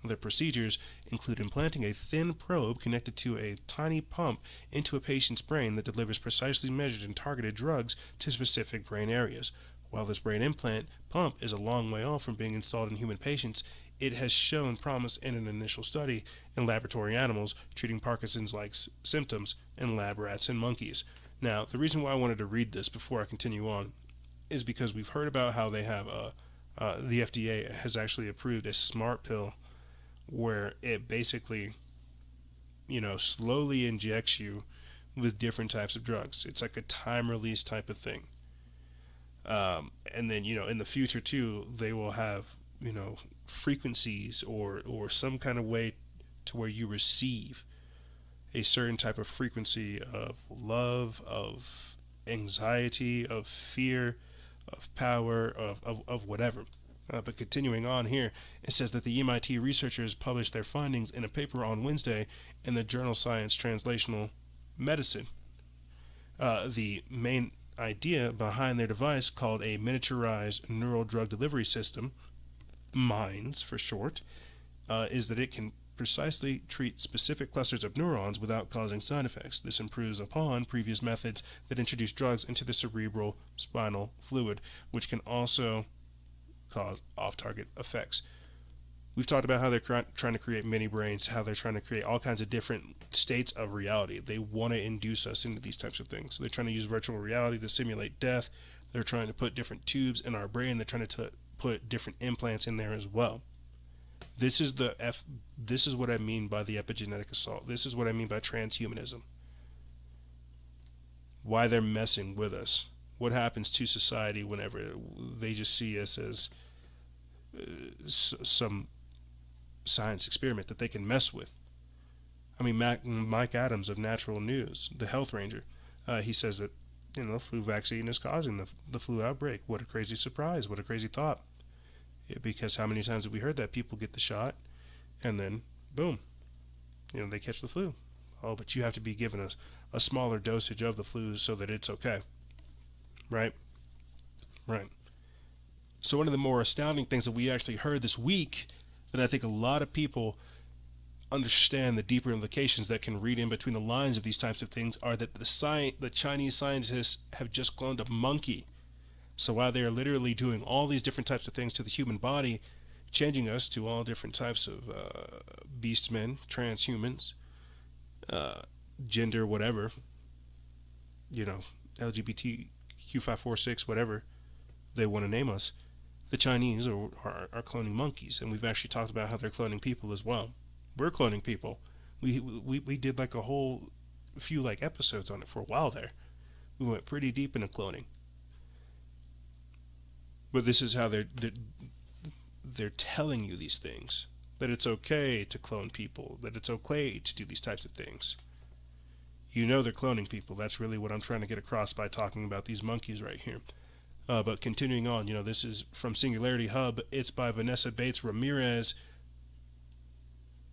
Speaker 1: The procedures include implanting a thin probe connected to a tiny pump into a patient's brain that delivers precisely measured and targeted drugs to specific brain areas. While this brain implant pump is a long way off from being installed in human patients, it has shown promise in an initial study in laboratory animals treating Parkinson's-like symptoms in lab rats and monkeys. Now, the reason why I wanted to read this before I continue on is because we've heard about how they have the FDA has actually approved a smart pill where it basically, slowly injects you with different types of drugs. It's like a time release type of thing. And then, in the future too, they will have, frequencies or some kind of way to where you receive a certain type of frequency of love, of anxiety, of fear, of power, of whatever. But continuing on here, it says that the MIT researchers published their findings in a paper on Wednesday in the journal Science Translational Medicine. The main idea behind their device, called a miniaturized neural drug delivery system, MINDS for short, is that it can precisely treat specific clusters of neurons without causing side effects. This improves upon previous methods that introduce drugs into the cerebral spinal fluid, which can also cause off-target effects. We've talked about how they're trying to create mini brains, how they're trying to create all kinds of different states of reality. They want to induce us into these types of things. So they're trying to use virtual reality to simulate death. They're trying to put different tubes in our brain. They're trying to put different implants in there as well. This is what I mean by the epigenetic assault. This is what I mean by transhumanism. Why they're messing with us. What happens to society whenever they just see us as some science experiment that they can mess with. I mean, Mike Adams of Natural News, the health ranger, he says that, the flu vaccine is causing the flu outbreak. What a crazy surprise. What a crazy thought. Because how many times have we heard that people get the shot and then, boom, they catch the flu. Oh, but you have to be given a smaller dosage of the flu so that it's okay. Right? Right. So one of the more astounding things that we actually heard this week that I think a lot of people understand the deeper implications that can read in between the lines of these types of things are that the Chinese scientists have just cloned a monkey. So while they are literally doing all these different types of things to the human body, changing us to all different types of beast men, transhumans, gender, whatever, LGBTQ546, whatever they want to name us, the Chinese are cloning monkeys. And we've actually talked about how they're cloning people as well. We're cloning people. We did like a whole few episodes on it for a while there. We went pretty deep into cloning. But this is how they're telling you these things. That it's okay to clone people. That it's okay to do these types of things. They're cloning people. That's really what I'm trying to get across by talking about these monkeys right here. But continuing on, this is from Singularity Hub. It's by Vanessa Bates Ramirez.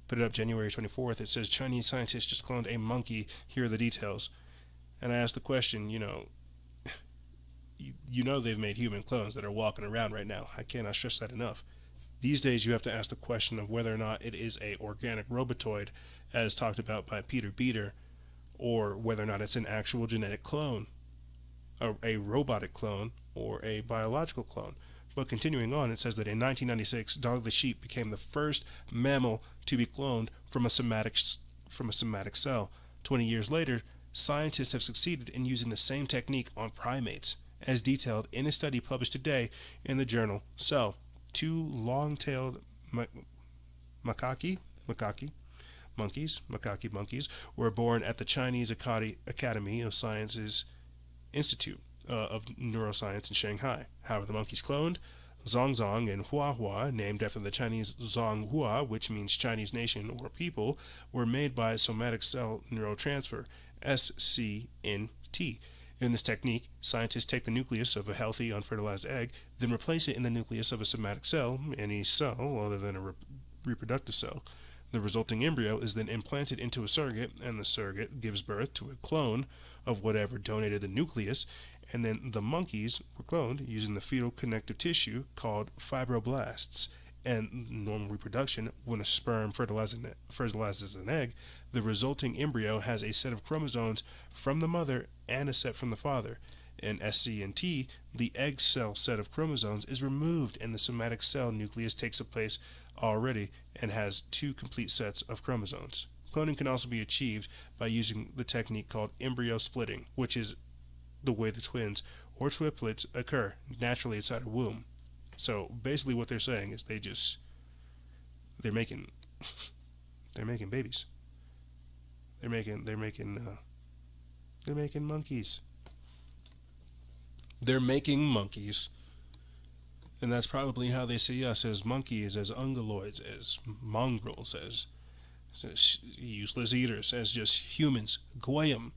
Speaker 1: Put it up January 24th. It says, Chinese scientists just cloned a monkey. Here are the details. And I asked the question, they've made human clones that are walking around right now. I cannot stress that enough. These days you have to ask the question of whether or not it is a organic robotoid, as talked about by Peter Beater, or whether or not it's an actual genetic clone, a robotic clone, or a biological clone. But continuing on, it says that in 1996, Dog the sheep became the first mammal to be cloned from a somatic cell. 20 years later, scientists have succeeded in using the same technique on primates, as detailed in a study published today in the journal Cell. Two long-tailed macaque monkeys were born at the Chinese Academy of Sciences Institute of Neuroscience in Shanghai. However, the monkeys cloned, Zhongzong and Huahua, named after the Chinese Zhonghua, which means Chinese nation or people, were made by somatic cell neurotransfer, SCNT. In this technique, scientists take the nucleus of a healthy, unfertilized egg, then replace it in the nucleus of a somatic cell, any cell other than a reproductive cell. The resulting embryo is then implanted into a surrogate, and the surrogate gives birth to a clone of whatever donated the nucleus, and then the monkeys were cloned using the fetal connective tissue called fibroblasts. And normal reproduction, when a sperm fertilizes an egg, the resulting embryo has a set of chromosomes from the mother and a set from the father. In SCNT, the egg cell set of chromosomes is removed and the somatic cell nucleus takes place already and has two complete sets of chromosomes. Cloning can also be achieved by using the technique called embryo splitting, which is the way the twins or triplets occur naturally inside a womb. So basically what they're saying is they're making babies. They're making monkeys. They're making monkeys. And that's probably how they see us, as monkeys, as ungoloids, as mongrels, as useless eaters, as just humans, goyim,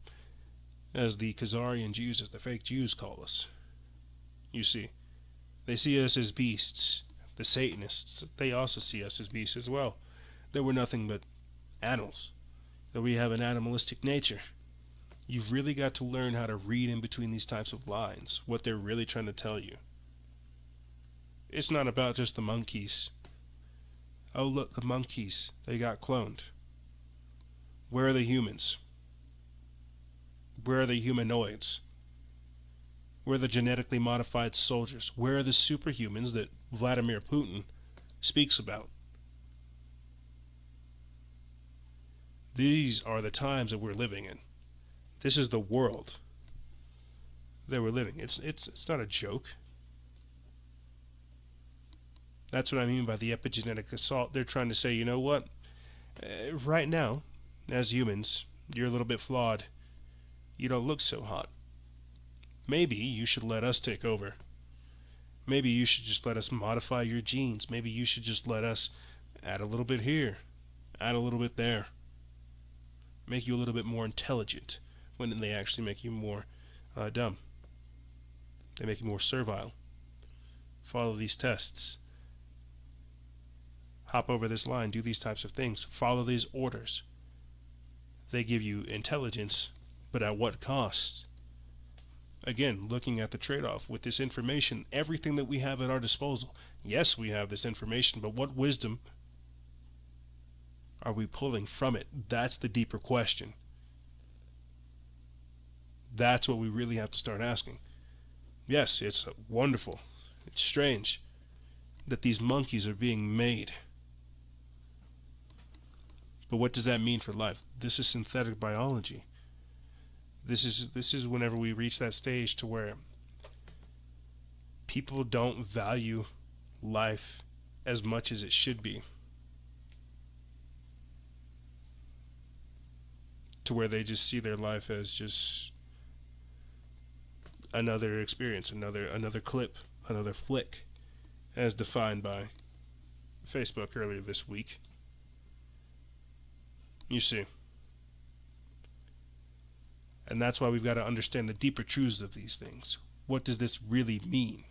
Speaker 1: as the Khazarian Jews, as the fake Jews call us. You see, they see us as beasts. The Satanists, they also see us as beasts as well. That we're nothing but animals, that we have an animalistic nature. You've really got to learn how to read in between these types of lines, what they're really trying to tell you. It's not about just the monkeys. Oh look, the monkeys, they got cloned. Where are the humans? Where are the humanoids? Where are the genetically modified soldiers? Where are the superhumans that Vladimir Putin speaks about? These are the times that we're living in. This is the world that we're living. It's not a joke. That's what I mean by the epigenetic assault. They're trying to say, you know what? Right now, as humans, you're a little bit flawed. You don't look so hot. Maybe you should let us take over. Maybe you should just let us modify your genes. Maybe you should just let us add a little bit here, add a little bit there. Make you a little bit more intelligent, when they actually make you more dumb. They make you more servile. Follow these tests. Hop over this line, do these types of things. Follow these orders. They give you intelligence, but at what cost? Again, looking at the trade-off with this information, everything that we have at our disposal. Yes, we have this information, but what wisdom are we pulling from it? That's the deeper question. That's what we really have to start asking. Yes, it's wonderful. It's strange that these monkeys are being made. But what does that mean for life? This is synthetic biology. This is whenever we reach that stage to where people don't value life as much as it should be. To where they just see their life as just another experience, another clip, another flick, as defined by Facebook earlier this week. You see. And that's why we've got to understand the deeper truths of these things. What does this really mean?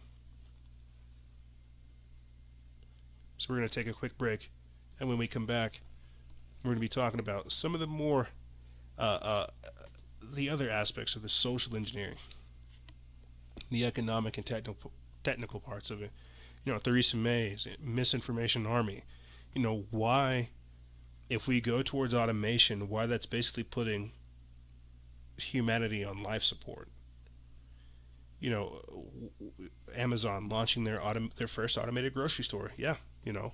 Speaker 1: So we're going to take a quick break, and when we come back, we're going to be talking about some of the more the other aspects of the social engineering, the economic and technical parts of it. You know, Theresa May's misinformation army. You know, why, if we go towards automation, why that's basically putting humanity on life support. You know, Amazon launching their first automated grocery store. Yeah, you know,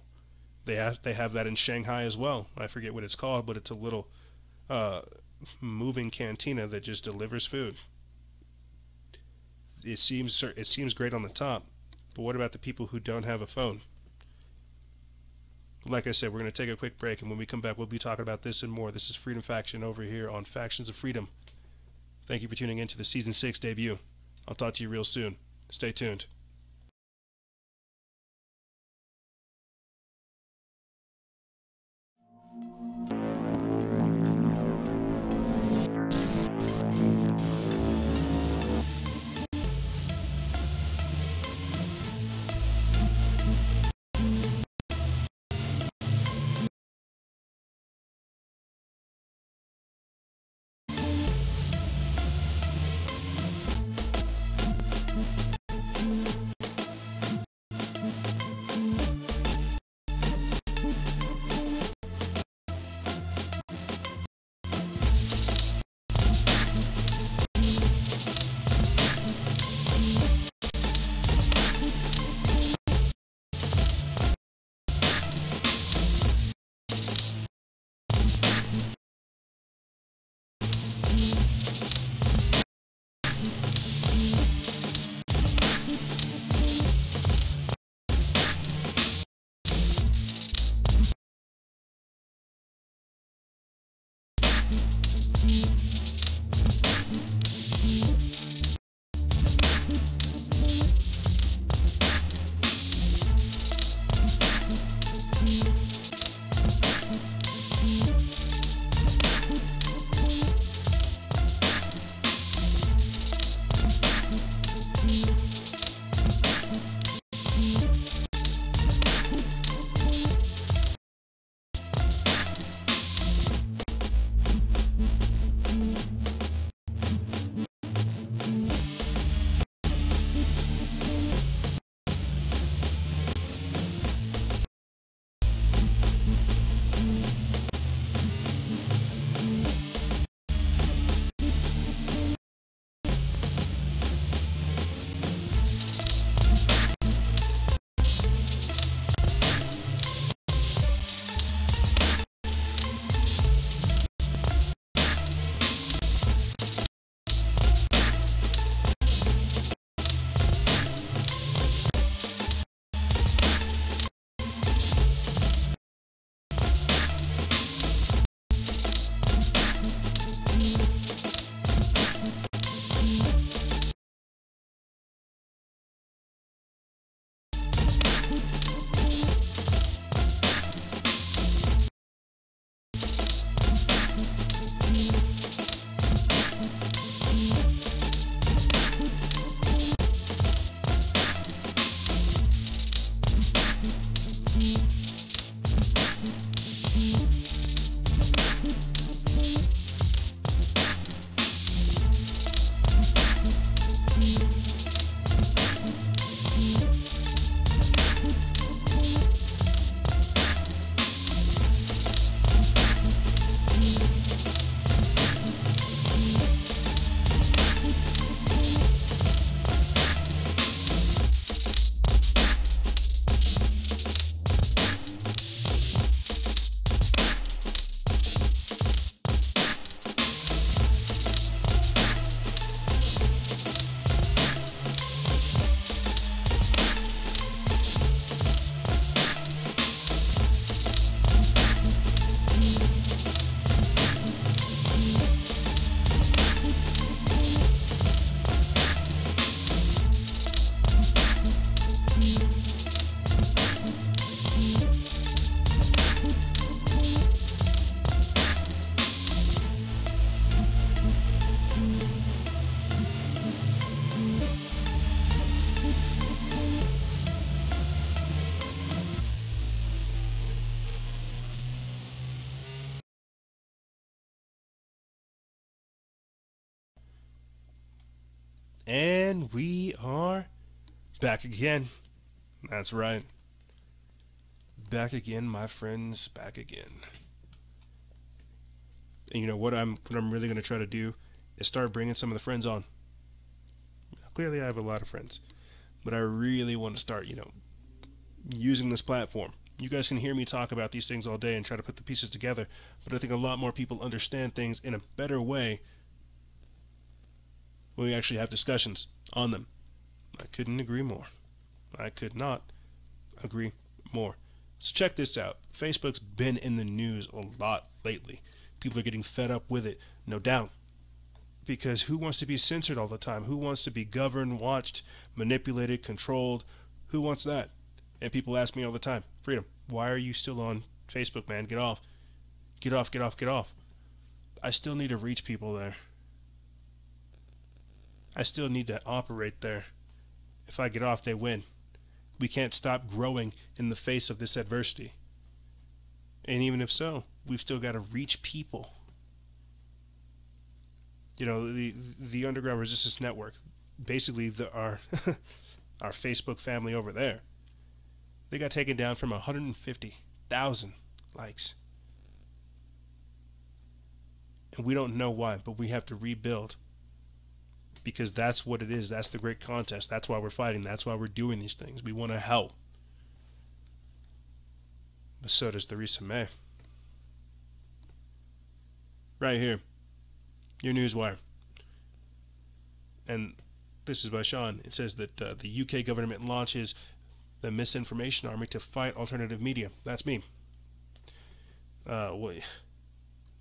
Speaker 1: they have that in Shanghai as well. I forget what it's called, but it's a little moving cantina that just delivers food. It seems great on the top, but what about the people who don't have a phone? Like I said, we're going to take a quick break, and when we come back, we'll be talking about this and more. This is Freedom Faction over here on Factions of Freedom. Thank you for tuning in to the Season 6 debut. I'll talk to you real soon. Stay tuned. And we are back again. That's right. Back again, my friends, back again. And you know what I'm really going to try to do is start bringing some of the friends on. Clearly I have a lot of friends, but I really want to start, using this platform. You guys can hear me talk about these things all day and try to put the pieces together, but I think a lot more people understand things in a better way when we actually have discussions on them. I couldn't agree more. I could not agree more. So check this out. Facebook's been in the news a lot lately. People are getting fed up with it, no doubt. Because who wants to be censored all the time? Who wants to be governed, watched, manipulated, controlled? Who wants that? And people ask me all the time, Freedom, why are you still on Facebook, man? Get off. Get off, get off, get off. I still need to reach people there. I still need to operate there. If I get off, they win. We can't stop growing in the face of this adversity. And even if so, we've still got to reach people. The Underground Resistance Network, basically our our Facebook family over there, they got taken down from 150,000 likes. And we don't know why, but we have to rebuild. Because that's what it is. That's the great contest. That's why we're fighting. That's why we're doing these things. We want to help. But so does Theresa May. Right here. Your Newswire. And this is by Sean. It says that the UK government launches the misinformation army to fight alternative media. That's me.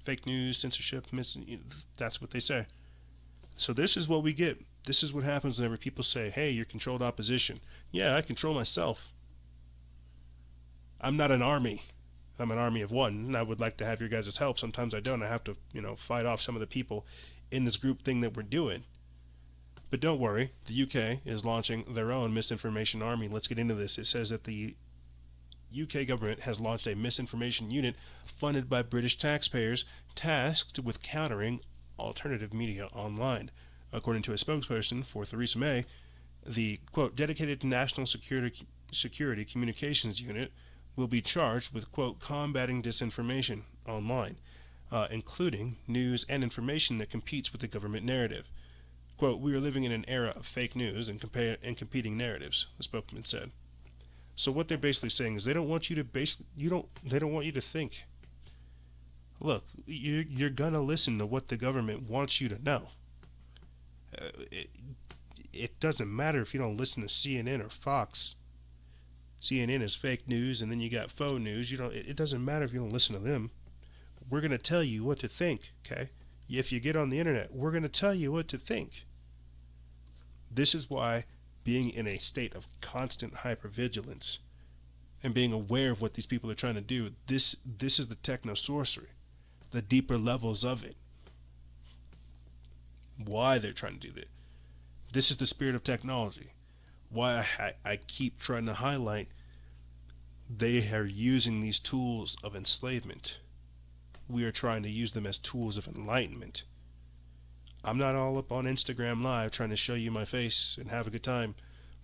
Speaker 1: Fake news, censorship, that's what they say. So this is what we get. This is what happens whenever people say, hey, you're controlled opposition. Yeah, I control myself. I'm not an army. I'm an army of one, and I would like to have your guys' help. Sometimes I don't. I have to, fight off some of the people in this group thing that we're doing. But don't worry, the UK is launching their own misinformation army. Let's get into this. It says that the UK government has launched a misinformation unit funded by British taxpayers tasked with countering alternative media online. According to a spokesperson for Theresa May, the, quote, dedicated national security communications unit will be charged with, quote, combating disinformation online, including news and information that competes with the government narrative. Quote, we are living in an era of fake news and competing narratives, the spokesman said. So what they're basically saying is they don't want you to they don't want you to think. Look, you're gonna listen to what the government wants you to know. It doesn't matter if you don't listen to CNN or Fox. CNN is fake news, and then you got faux news. It doesn't matter if you don't listen to them. We're gonna tell you what to think, okay? If you get on the internet, we're gonna tell you what to think. This is why being in a state of constant hypervigilance and being aware of what these people are trying to do, this is the techno-sorcery, the deeper levels of it. Why they're trying to do that. This is the spirit of technology. Why I keep trying to highlight they are using these tools of enslavement. We are trying to use them as tools of enlightenment. I'm not all up on Instagram Live trying to show you my face and have a good time.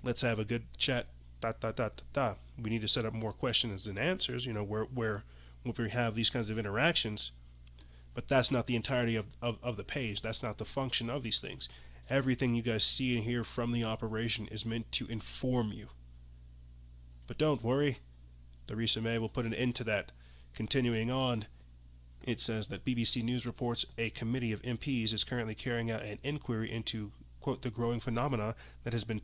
Speaker 1: Let's have a good chat. We need to set up more questions and answers, where we have these kinds of interactions. But that's not the entirety of the page. That's not the function of these things. Everything you guys see and hear from the operation is meant to inform you. But don't worry, Theresa May will put an end to that. Continuing on, it says that BBC News reports a committee of MPs is currently carrying out an inquiry into, quote, the growing phenomena that has been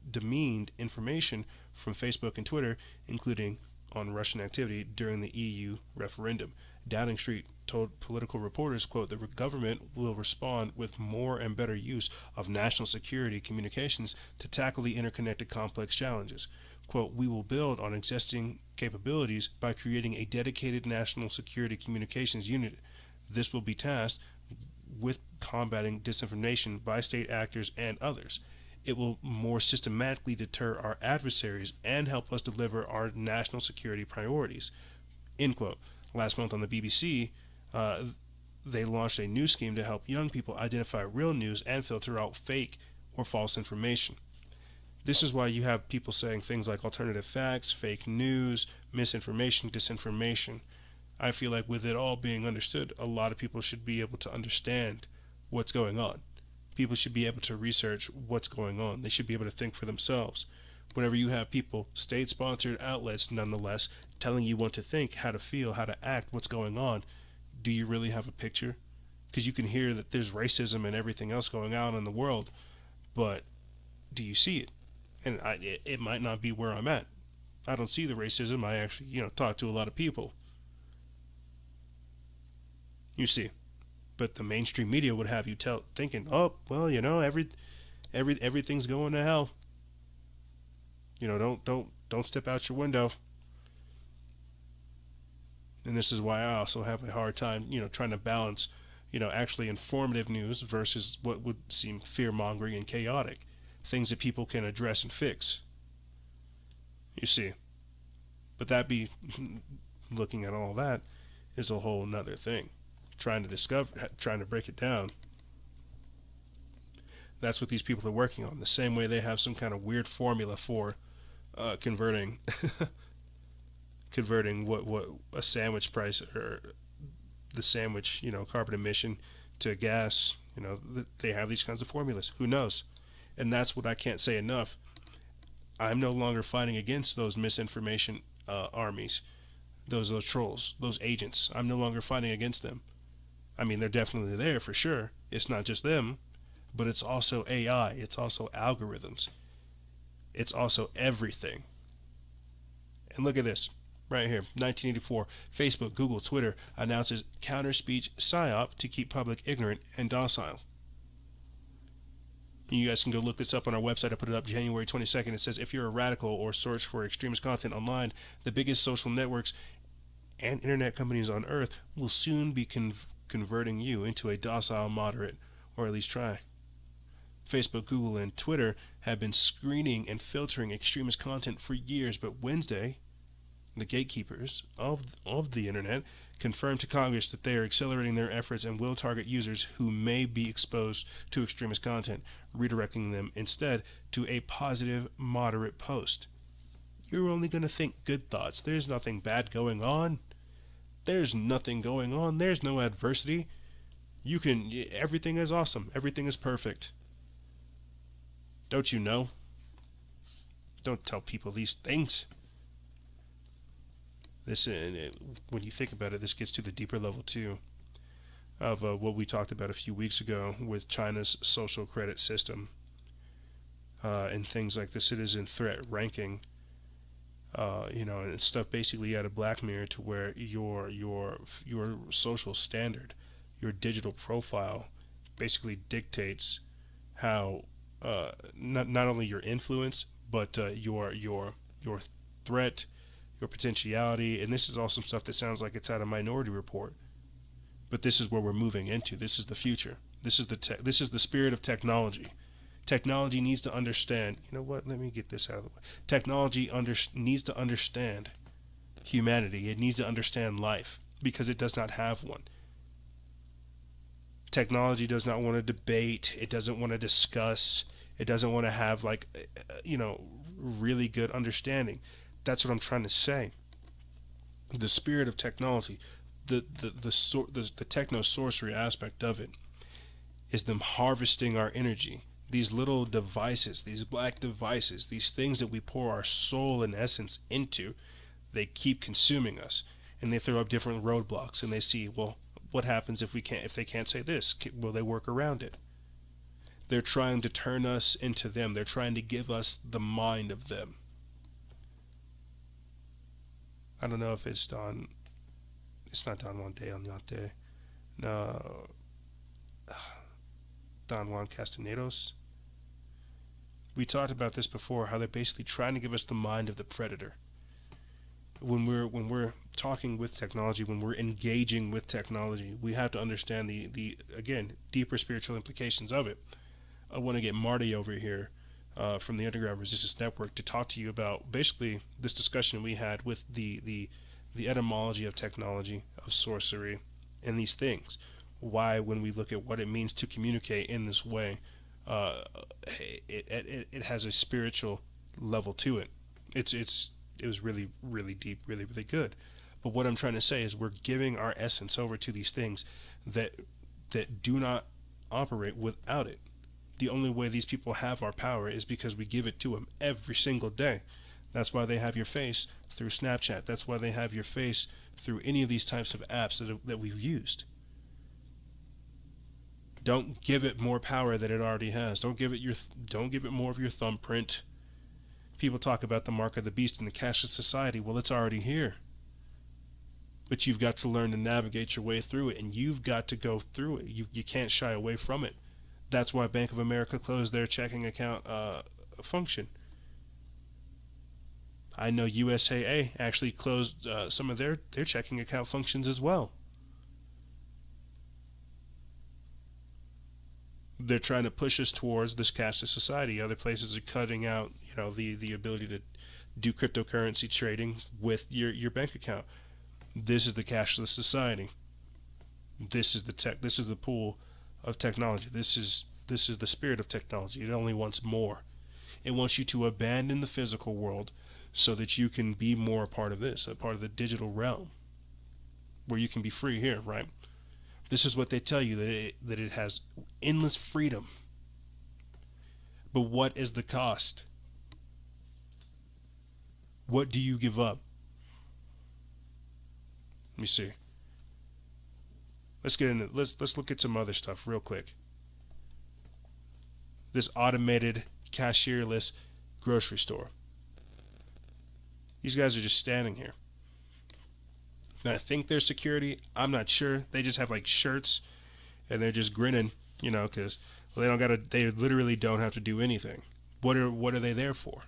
Speaker 1: demeaned information from Facebook and Twitter, including on Russian activity during the EU referendum. Downing Street told political reporters, quote, the government will respond with more and better use of national security communications to tackle the interconnected complex challenges. Quote, we will build on existing capabilities by creating a dedicated national security communications unit. This will be tasked with combating disinformation by state actors and others. It will more systematically deter our adversaries and help us deliver our national security priorities. End quote. Last month on the BBC, they launched a new scheme to help young people identify real news and filter out fake or false information. This is why you have people saying things like alternative facts, fake news, misinformation, disinformation. I feel like with it all being understood, a lot of people should be able to understand what's going on. People should be able to research what's going on. They should be able to think for themselves. Whenever you have people, state-sponsored outlets nonetheless, telling you what to think, how to feel, how to act, what's going on, do you really have a picture? Because you can hear that there's racism and everything else going on in the world, but do you see it? And it might not be where I'm at. I don't see the racism. I actually, talk to a lot of people. You see. But the mainstream media would have you thinking, oh, well, everything's going to hell. Don't step out your window. And this is why I also have a hard time, trying to balance, actually informative news versus what would seem fear-mongering and chaotic. Things that people can address and fix. You see. But looking at all that is a whole nother thing. Trying to break it down. That's what these people are working on. The same way they have some kind of weird formula for converting what a sandwich price, or the sandwich, carbon emission to gas. They have these kinds of formulas. Who knows? And that's what I can't say enough. I'm no longer fighting against those misinformation armies, those trolls, those agents. I'm no longer fighting against them. I mean, they're definitely there for sure. It's not just them, but it's also AI. It's also algorithms. It's also everything. And look at this right here. 1984, Facebook, Google, Twitter announces counter-speech psyop to keep public ignorant and docile. You guys can go look this up on our website. I put it up January 22nd. It says, if you're a radical or search for extremist content online, the biggest social networks and internet companies on earth will soon be converting you into a docile moderate, or at least try. Facebook, Google, and Twitter have been screening and filtering extremist content for years, but Wednesday, the gatekeepers of the internet confirmed to Congress that they are accelerating their efforts and will target users who may be exposed to extremist content, redirecting them instead to a positive, moderate post. You're only going to think good thoughts. There's nothing bad going on. There's nothing going on. There's no adversity. Everything is awesome. Everything is perfect. Don't you know? Don't tell people these things. When you think about it, this gets to the deeper level too of what we talked about a few weeks ago with China's social credit system and things like the citizen threat ranking, and stuff basically out of Black Mirror, to where your social standard, your digital profile, basically dictates how not only your influence, but your threat, your potentiality. And this is all some stuff that sounds like it's out of Minority Report, but this is where we're moving into. This is the future. This is the spirit of technology. Technology needs to understand. You know what? Let me get this out of the way. Technology needs to understand humanity. It needs to understand life, because it does not have one. Technology does not want to debate. It doesn't want to discuss. It doesn't want to have really good understanding. That's what I'm trying to say. The spirit of technology, the techno-sorcery aspect of it, is them harvesting our energy. These little devices, these black devices, these things that we pour our soul and essence into, they keep consuming us, and they throw up different roadblocks, and they see, well, what happens if they can't say this? Will they work around it? They're trying to turn us into them. They're trying to give us the mind of them. I don't know if it's Don. It's not Don Juan de Oñate. No. Don Juan Castanedos. We talked about this before, how they're basically trying to give us the mind of the predator. When we're talking with technology, when we're engaging with technology, we have to understand the again, deeper spiritual implications of it. I want to get Marty over here from the Underground Resistance Network to talk to you about basically this discussion we had with the etymology of technology, of sorcery, and these things. Why, when we look at what it means to communicate in this way, it has a spiritual level to it. It was really, really deep, really, really good. But what I'm trying to say is we're giving our essence over to these things that do not operate without it. The only way these people have our power is because we give it to them every single day. That's why they have your face through Snapchat. That's why they have your face through any of these types of apps that we've used. Don't give it more power than it already has. Don't give it more of your thumbprint. People talk about the mark of the beast in the cashless society. Well, it's already here. But you've got to learn to navigate your way through it, and you've got to go through it. You can't shy away from it. That's why Bank of America closed their checking account function. I know USAA actually closed some of their checking account functions as well. They're trying to push us towards this cashless society. Other places are cutting out, the ability to do cryptocurrency trading with your bank account. This is the cashless society. This is the pool of technology. This is the spirit of technology. It only wants more. It wants you to abandon the physical world so that you can be more a part of this, a part of the digital realm, where you can be free here, right? This is what they tell you, that it has endless freedom. But what is the cost? What do you give up? Let me see. Let's get into let's look at some other stuff real quick. This automated cashierless grocery store. These guys are just standing here. And I think they're security. I'm not sure. They just have like shirts, and they're just grinning, because they literally don't have to do anything. What are they there for?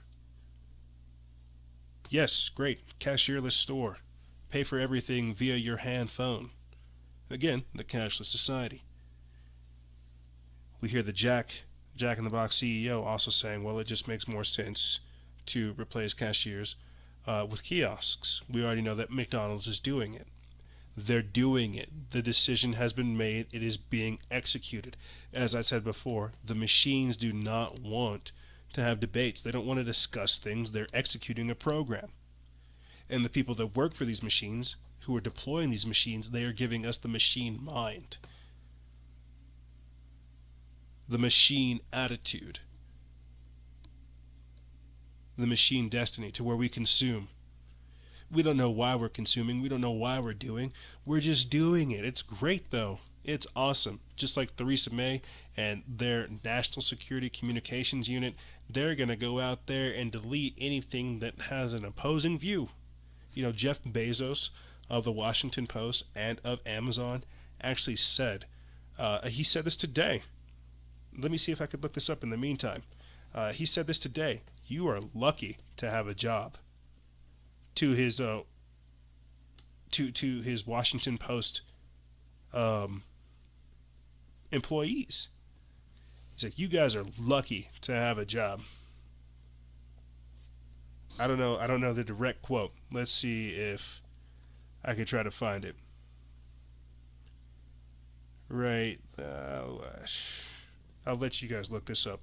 Speaker 1: Yes, great. Cashierless store. Pay for everything via your hand phone. Again, the cashless society. We hear the Jack in the Box CEO also saying, well, it just makes more sense to replace cashiers with kiosks. We already know that McDonald's is doing it. They're doing it. The decision has been made. It is being executed. As I said before, the machines do not want to have debates. They don't want to discuss things. They're executing a program. And the people that work for these machines, who are deploying these machines, they are giving us the machine mind. The machine attitude. The machine destiny, to where we consume. We don't know why we're consuming. We don't know why we're doing. We're just doing it. It's great, though. It's awesome. Just like Theresa May and their National Security Communications Unit, they're going to go out there and delete anything that has an opposing view. Jeff Bezos of the Washington Post and of Amazon actually said, he said this today. Let me see if I could look this up in the meantime. He said this today. You are lucky to have a job. To his to his Washington Post employees. He's like, you guys are lucky to have a job. I don't know the direct quote. Let's see if I can try to find it. Right. I'll let you guys look this up.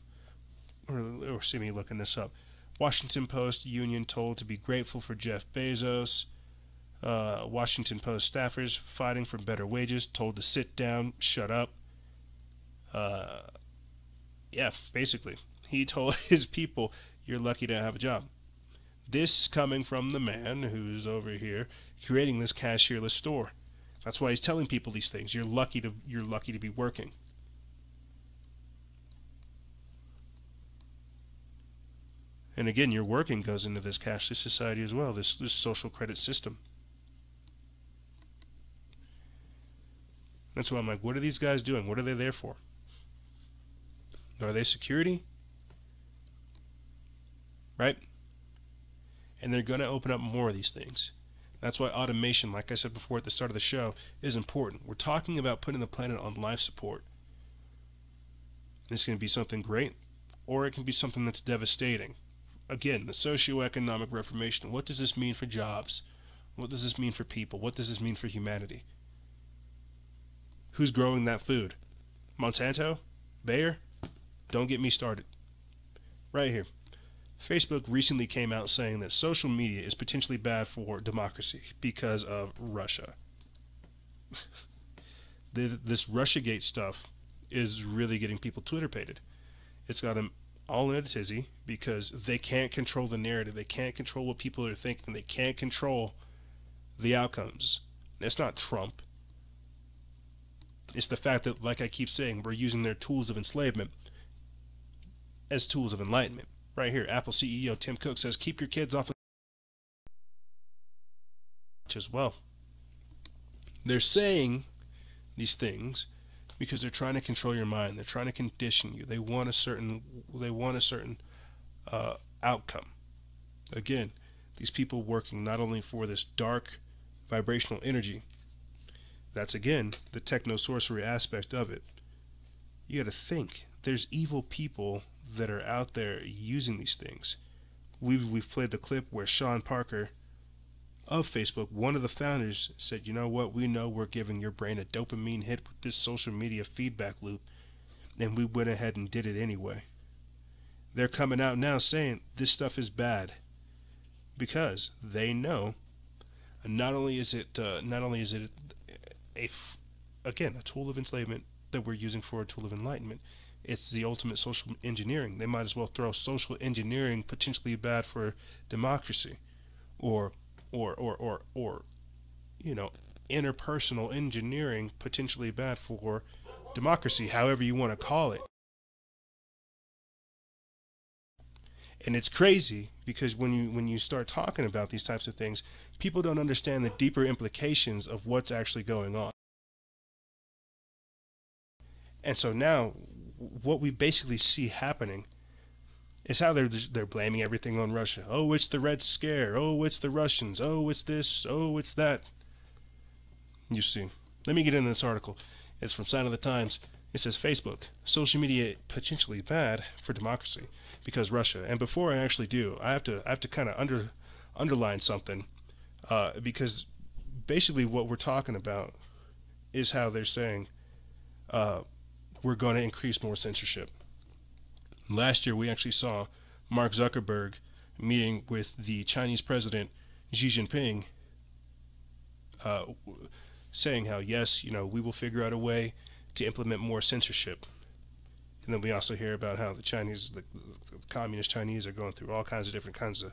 Speaker 1: Or see me looking this up. Washington Post union told to be grateful for Jeff Bezos. Washington Post staffers fighting for better wages told to sit down, shut up. Yeah, basically. He told his people, you're lucky to have a job. This is coming from the man who's over here creating this cashierless store. That's why he's telling people these things. You're lucky to be working. And again, your working goes into this cashless society as well, this social credit system. That's why I'm like, what are these guys doing? What are they there for? Are they security? Right? And they're going to open up more of these things. That's why automation, like I said before at the start of the show, is important. We're talking about putting the planet on life support. This can be something great, or it can be something that's devastating. Again, the socioeconomic reformation. What does this mean for jobs? What does this mean for people? What does this mean for humanity? Who's growing that food? Monsanto? Bayer? Don't get me started. Right here. Facebook recently came out saying that social media is potentially bad for democracy because of Russia. This Russiagate stuff is really getting people Twitter-pated. It's got them all in a tizzy because they can't control the narrative. They can't control what people are thinking. They can't control the outcomes. It's not Trump. It's the fact that, like I keep saying, we're using their tools of enslavement as tools of enlightenment. Right here, Apple CEO Tim Cook says, keep your kids off as well. They're saying these things because they're trying to control your mind. They're trying to condition you. They want a certain outcome. Again, these people working not only for this dark vibrational energy. That's again the techno-sorcery aspect of it. You got to think. There's evil people that are out there using these things. We've played the clip where Sean Parker of Facebook, one of the founders, said, you know what, we know we're giving your brain a dopamine hit with this social media feedback loop, and we went ahead and did it anyway. They're coming out now saying this stuff is bad because they know not only is it a tool of enslavement that we're using for a tool of enlightenment, it's the ultimate social engineering. They might as well throw social engineering potentially bad for democracy, or you know, interpersonal engineering potentially bad for democracy, however you want to call it. And it's crazy because when you start talking about these types of things, people don't understand the deeper implications of what's actually going on. And so now what we basically see happening is how they're blaming everything on Russia. Oh, it's the Red Scare. Oh, it's the Russians. Oh, it's this. Oh, it's that. You see. Let me get into this article. It's from Sign of the Times. It says Facebook, social media potentially bad for democracy because Russia. And before I actually do, I have to kind of underline something because basically what we're talking about is how they're saying we're going to increase more censorship. Last year, we actually saw Mark Zuckerberg meeting with the Chinese president Xi Jinping, saying how, yes, you know, we will figure out a way to implement more censorship. And then we also hear about how the Chinese, the communist Chinese, are going through all kinds of different kinds of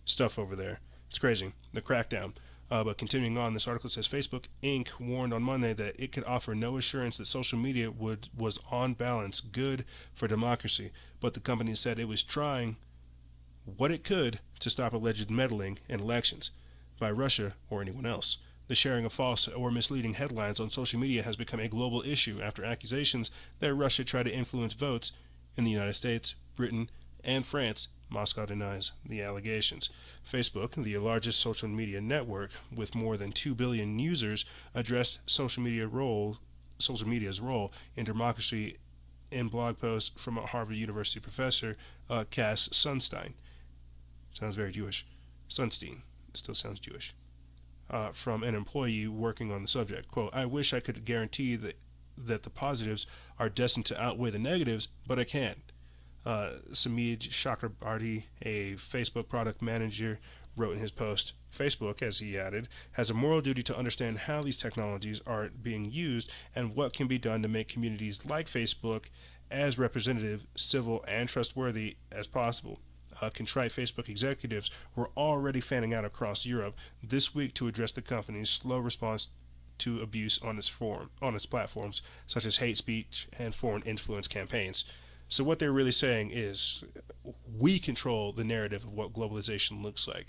Speaker 1: stuff over there. It's crazy, the crackdown. But continuing on, this article says Facebook Inc. warned on Monday that it could offer no assurance that social media was on balance good for democracy, but the company said it was trying what it could to stop alleged meddling in elections by Russia or anyone else. The sharing of false or misleading headlines on social media has become a global issue after accusations that Russia tried to influence votes in the United States, Britain, and France. Moscow denies the allegations. Facebook, the largest social media network with more than 2 billion users, addressed social media's role in democracy in blog posts from a Harvard University professor, Cass Sunstein. Sounds very Jewish. Sunstein. It still sounds Jewish. From an employee working on the subject. Quote, I wish I could guarantee that the positives are destined to outweigh the negatives, but I can't. Samij Chakrabarti, a Facebook product manager, wrote in his post, Facebook, as he added, has a moral duty to understand how these technologies are being used and what can be done to make communities like Facebook as representative, civil, and trustworthy as possible. Contrite Facebook executives were already fanning out across Europe this week to address the company's slow response to abuse on its platforms, such as hate speech and foreign influence campaigns. So what they're really saying is, we control the narrative of what globalization looks like.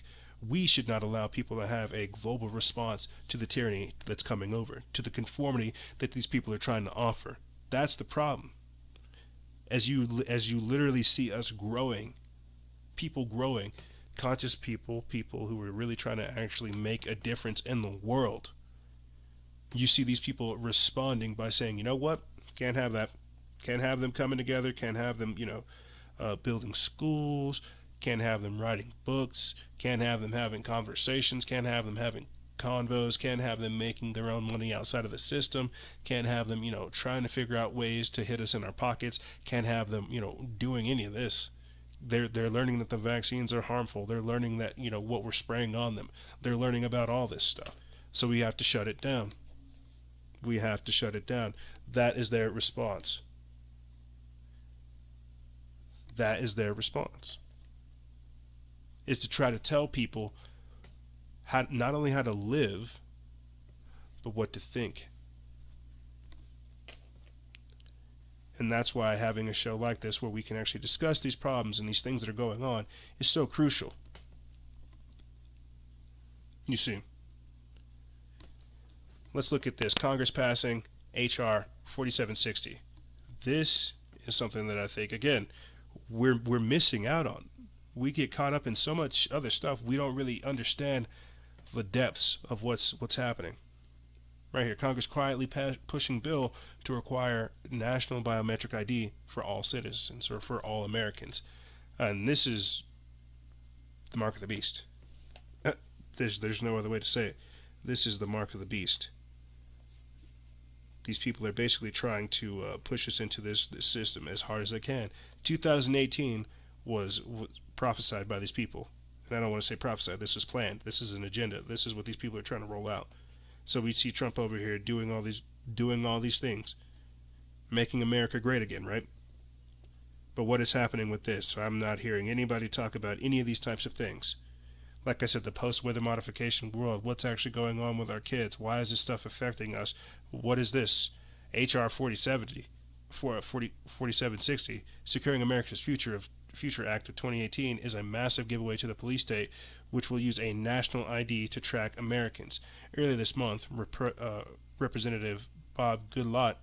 Speaker 1: We should not allow people to have a global response to the tyranny that's coming over, to the conformity that these people are trying to offer. That's the problem. As you literally see us growing, people growing, conscious people who are really trying to actually make a difference in the world, you see these people responding by saying, you know what, can't have that. Can't have them coming together, can't have them, building schools, can't have them writing books, can't have them having conversations, can't have them having convos, can't have them making their own money outside of the system, can't have them, trying to figure out ways to hit us in our pockets, can't have them, doing any of this. They're learning that the vaccines are harmful. They're learning that, what we're spraying on them. They're learning about all this stuff. So we have to shut it down. We have to shut it down. That is their response. That is their response. Is to try to tell people how, not only how to live, but what to think. And that's why having a show like this where we can actually discuss these problems and these things that are going on is so crucial. You see. Let's look at this. Congress passing H.R. 4760. This is something that I think, again, we're missing out on. We get caught up in so much other stuff, we don't really understand the depths of what's happening. Right here, Congress quietly pushing bill to require national biometric ID for all citizens, or for all Americans. And this is the mark of the beast. There's no other way to say it. This is the mark of the beast. These people are basically trying to push us into this system as hard as they can. 2018 was prophesied by these people. And I don't want to say prophesied. This was planned. This is an agenda. This is what these people are trying to roll out. So we see Trump over here doing all these things, making America great again, right? But what is happening with this? So I'm not hearing anybody talk about any of these types of things. Like I said, the post-weather modification world, what's actually going on with our kids? Why is this stuff affecting us? What is this? H.R. 4760, Securing America's Future Act of 2018, is a massive giveaway to the police state, which will use a national ID to track Americans. Earlier this month, Representative Bob Goodlatte,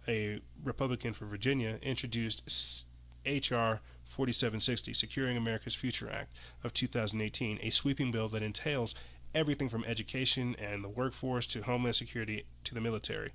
Speaker 1: a Republican from Virginia, introduced H.R. 4760, Securing America's Future Act of 2018, a sweeping bill that entails everything from education and the workforce to homeland security to the military.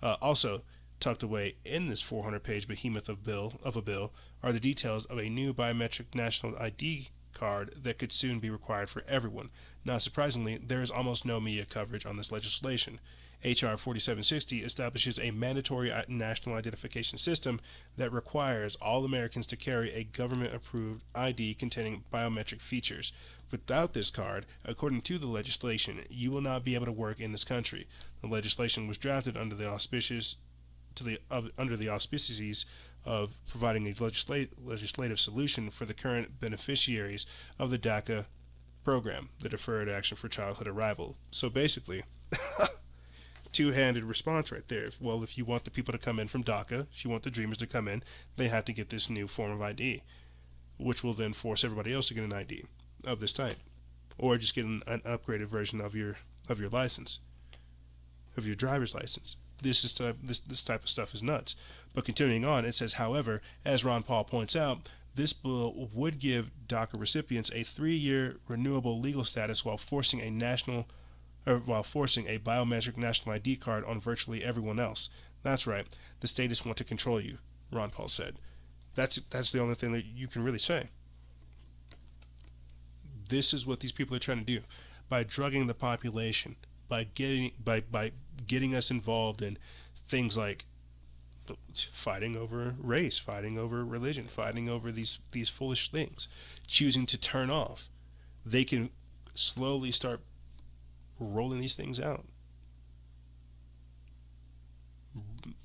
Speaker 1: Also, tucked away in this 400-page behemoth of a bill are the details of a new biometric national ID card that could soon be required for everyone. Not surprisingly, there is almost no media coverage on this legislation. H.R. 4760 establishes a mandatory national identification system that requires all Americans to carry a government-approved ID containing biometric features. Without this card, according to the legislation, you will not be able to work in this country. The legislation was drafted under the auspices of providing a legislative solution for the current beneficiaries of the DACA program, the Deferred Action for Childhood Arrival. So basically, two-handed response right there. Well, if you want the people to come in from DACA, if you want the dreamers to come in, they have to get this new form of ID, which will then force everybody else to get an ID of this type, or just get an upgraded version of your license, of your driver's license. This type of stuff is nuts. But continuing on, it says, however, as Ron Paul points out, this bill would give DACA recipients a 3-year renewable legal status while forcing a biometric national ID card on virtually everyone else. That's right. The statists want to control you, Ron Paul said. That's the only thing that you can really say. This is what these people are trying to do by drugging the population, by getting us involved in things like fighting over race, fighting over religion, fighting over these foolish things, choosing to turn off. They can slowly start rolling these things out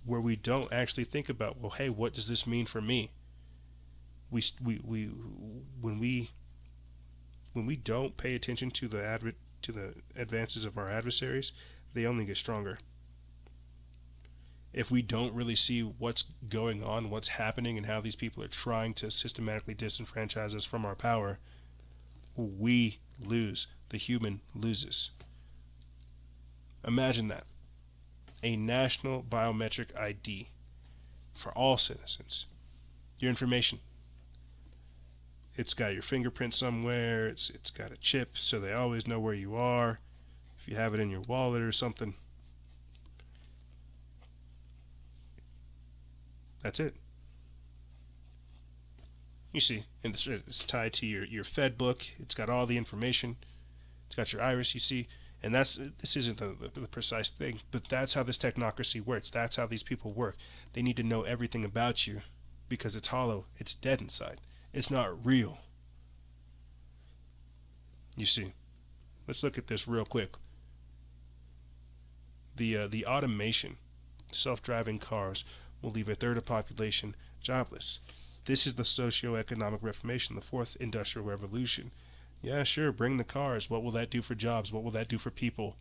Speaker 1: where we don't actually think about, well, hey, what does this mean for me? When we don't pay attention to the advances of our adversaries, they only get stronger. If we don't really see what's going on, what's happening, and how these people are trying to systematically disenfranchise us from our power, we lose. The human loses. Imagine that. A national biometric ID for all citizens. Your information. It's got your fingerprint somewhere. It's got a chip so they always know where you are. If you have it in your wallet or something. That's it. You see, and it's tied to your Fed book. It's got all the information. It's got your iris, you see. And this isn't the precise thing, but that's how this technocracy works. That's how these people work. They need to know everything about you because it's hollow. It's dead inside. It's not real. You see, let's look at this real quick. The automation, self-driving cars will leave a third of population jobless. This is the socio-economic reformation, the fourth industrial revolution. Yeah, sure, bring the cars. What will that do for jobs? What will that do for people?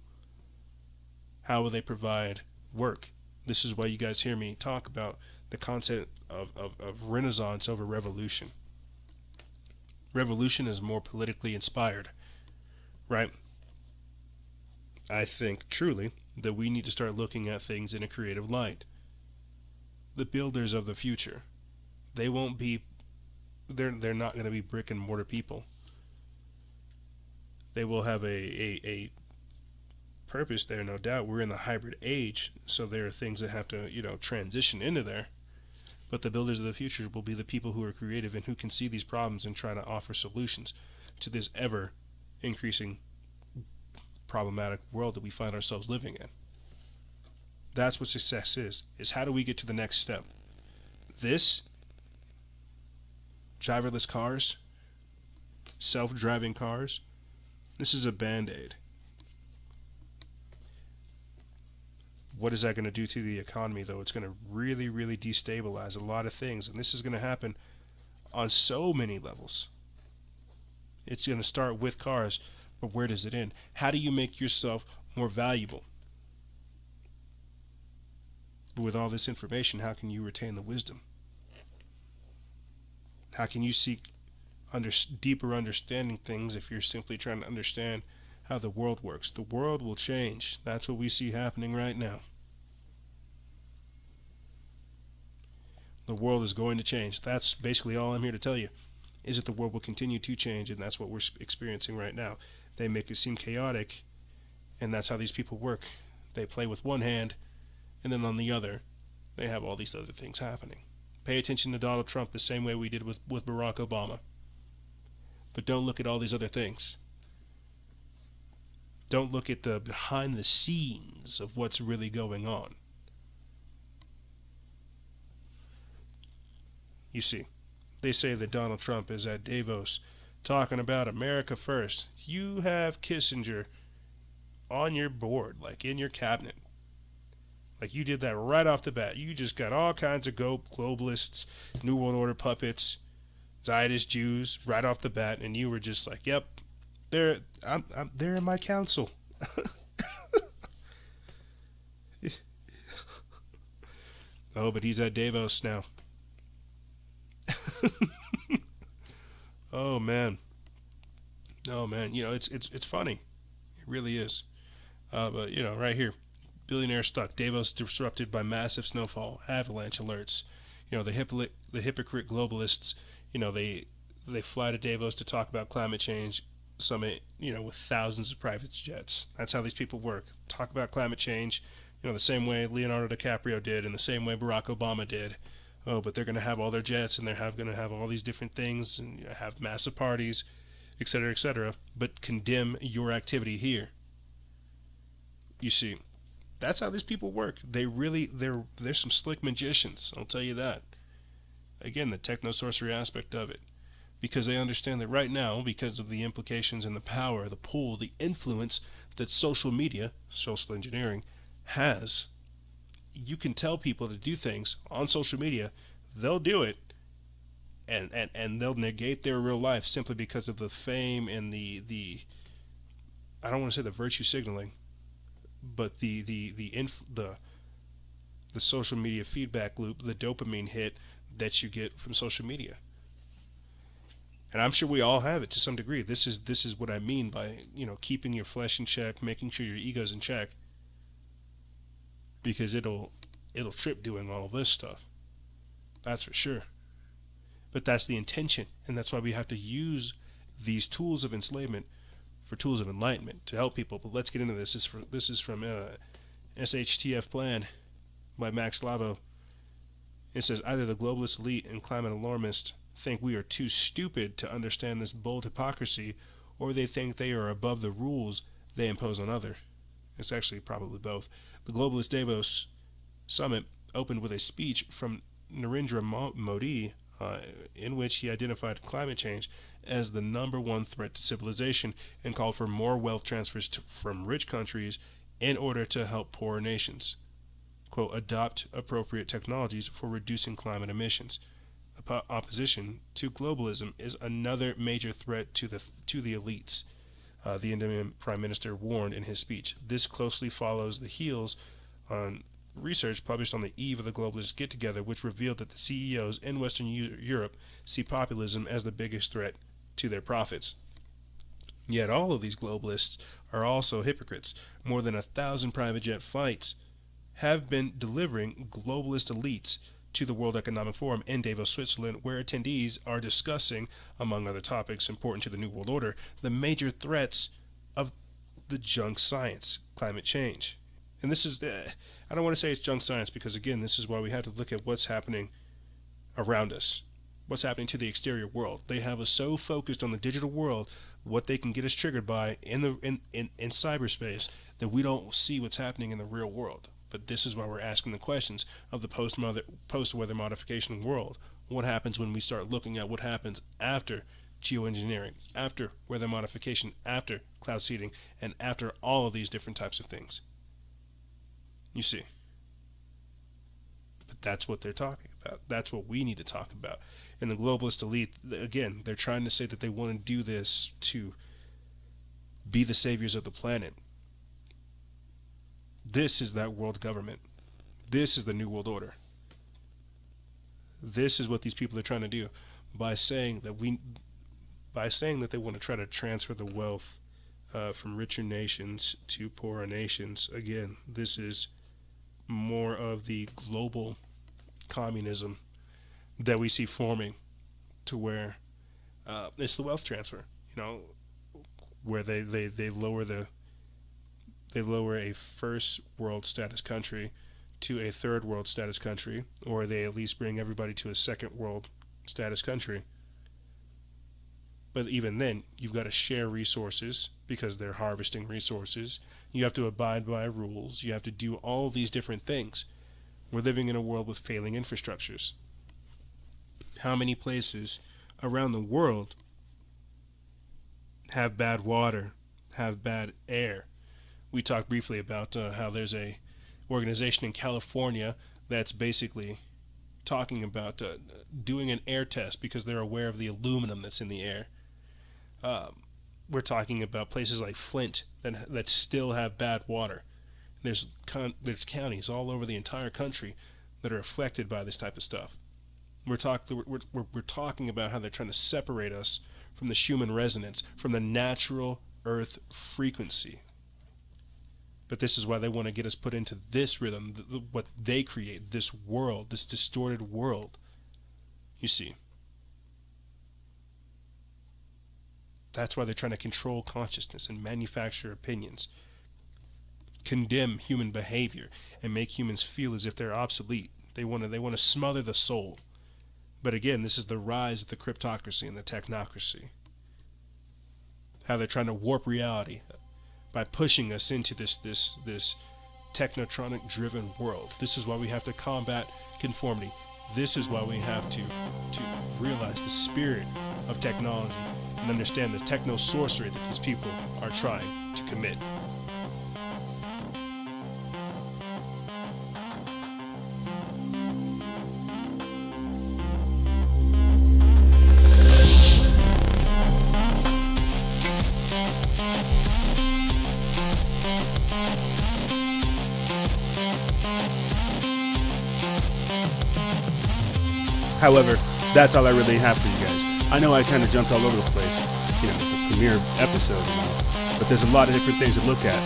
Speaker 1: How will they provide work? This is why you guys hear me talk about the concept of renaissance over revolution. Revolution is more politically inspired, right? I think truly that we need to start looking at things in a creative light. The builders of the future, they're not going to be brick and mortar people. They will have a purpose there, no doubt. We're in the hybrid age, so there are things that have to, transition into there. But the builders of the future will be the people who are creative and who can see these problems and try to offer solutions to this ever increasing problematic world that we find ourselves living in. That's what success is how do we get to the next step? This, driverless cars, self-driving cars, this is a band-aid. What is that going to do to the economy, though? It's going to really, really destabilize a lot of things, and this is going to happen on so many levels. It's going to start with cars, but where does it end? How do you make yourself more valuable? But with all this information, how can you retain the wisdom? How can you seek deeper understanding things if you're simply trying to understand how the world works? The world will change. That's what we see happening right now. The world is going to change. That's basically all I'm here to tell you, is that the world will continue to change, and that's what we're experiencing right now. They make it seem chaotic, and that's how these people work. They play with one hand, and then on the other, they have all these other things happening. Pay attention to Donald Trump the same way we did with Barack Obama. But don't look at all these other things. Don't look at the behind the scenes of what's really going on. You see, they say that Donald Trump is at Davos talking about America first. You have Kissinger on your board, like in your cabinet. Like you did that right off the bat. You just got all kinds of globalists, New World Order puppets, Zionist Jews right off the bat, and you were just like, "Yep, they're in my council." Oh, but he's at Davos now. Oh man, it's funny, it really is. But right here, billionaire stuck. Davos disrupted by massive snowfall, avalanche alerts. The hypocrite globalists. They fly to Davos to talk about climate change summit. With thousands of private jets. That's how these people work. Talk about climate change. The same way Leonardo DiCaprio did, and the same way Barack Obama did. Oh, but they're going to have all their jets, and they're going to have all these different things, and have massive parties, etc., but condemn your activity here. You see, that's how these people work. They're some slick magicians, I'll tell you that. Again, the techno-sorcery aspect of it. Because they understand that right now, because of the implications and the power, the pull, the influence that social media, social engineering, has, you can tell people to do things on social media, they'll do it, and they'll negate their real life simply because of the fame and the I don't want to say the virtue signaling, but the social media feedback loop, the dopamine hit that you get from social media. And I'm sure we all have it to some degree. This is what I mean by, keeping your flesh in check, making sure your ego's in check, because it'll trip doing all of this stuff. That's for sure. But that's the intention, and that's why we have to use these tools of enslavement for tools of enlightenment to help people. But let's get into this. This is from SHTF Plan by Max Lavo. It says, either the globalist elite and climate alarmists think we are too stupid to understand this bold hypocrisy, or they think they are above the rules they impose on other. It's actually probably both. The globalist Davos summit opened with a speech from Narendra Modi in which he identified climate change as the #1 threat to civilization and called for more wealth transfers from rich countries in order to help poorer nations. Quote, adopt appropriate technologies for reducing climate emissions. Opposition to globalism is another major threat to the elites, the Indian Prime Minister warned in his speech. This closely follows the heels on research published on the eve of the globalist get-together, which revealed that the CEOs in Western Europe see populism as the biggest threat to their profits. Yet all of these globalists are also hypocrites. More than 1,000 private jet flights have been delivering globalist elites to the World Economic Forum in Davos, Switzerland, where attendees are discussing, among other topics important to the New World Order, the major threats of the junk science, climate change. And this is, I don't want to say it's junk science because, again, this is why we have to look at what's happening around us, what's happening to the exterior world. They have us so focused on the digital world, what they can get us triggered by in cyberspace, that we don't see what's happening in the real world. But this is why we're asking the questions of the post-weather modification world. What happens when we start looking at what happens after geoengineering, after weather modification, after cloud seeding, and after all of these different types of things? You see. But that's what they're talking about. That's what we need to talk about. And the globalist elite, again, they're trying to say that they want to do this to be the saviors of the planet. This is that world government. This is the New World Order. This is what these people are trying to do by saying that they want to try to transfer the wealth from richer nations to poorer nations. Again, this is more of the global communism that we see forming, to where it's the wealth transfer, where they lower a first world status country to a third world status country, or they at least bring everybody to a second world status country. But even then, you've got to share resources because they're harvesting resources. You have to abide by rules. You have to do all these different things. We're living in a world with failing infrastructures. How many places around the world have bad water, have bad air? We talked briefly about how there's a organization in California that's basically talking about doing an air test because they're aware of the aluminum that's in the air. We're talking about places like Flint that still have bad water. There's counties all over the entire country that are affected by this type of stuff. We're talking about how they're trying to separate us from the Schumann resonance, from the natural Earth frequency. But this is why they want to get us put into this rhythm, what they create, this world, this distorted world. You see. That's why they're trying to control consciousness and manufacture opinions, condemn human behavior, and make humans feel as if they're obsolete. They want to smother the soul. But again, this is the rise of the cryptocracy and the technocracy. How they're trying to warp reality by pushing us into this technotronic-driven world. This is why we have to combat conformity. This is why we have to realize the spirit of technology and understand the techno-sorcery that these people are trying to commit.
Speaker 7: However, that's all I really have for you guys. I know I kind of jumped all over the place, the premiere episode and all, but there's a lot of different things to look at.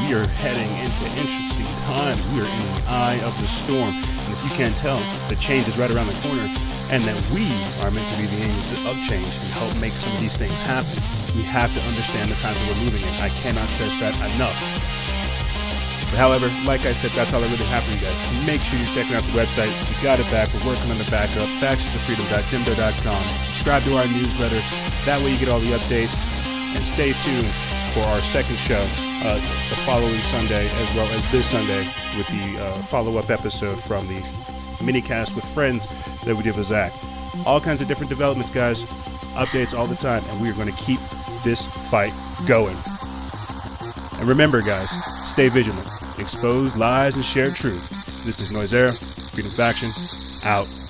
Speaker 7: We are heading into interesting times. We are in the eye of the storm, and if you can't tell, the change is right around the corner, and that we are meant to be the agents of change and help make some of these things happen. We have to understand the times that we're moving in. I cannot stress that enough. But however, like I said, that's all I really have for you guys. Make sure you're checking out the website. We got it back. We're working on the backup. factionsofreedom.jimdo.com. Subscribe to our newsletter. That way you get all the updates. And stay tuned for our second show the following Sunday, as well as this Sunday with the follow-up episode from the minicast with friends that we did with Zach. All kinds of different developments, guys. Updates all the time, and we are going to keep this fight going. And remember, guys, stay vigilant. Expose lies and share truth. This is Noisera, Freedom Faction, out.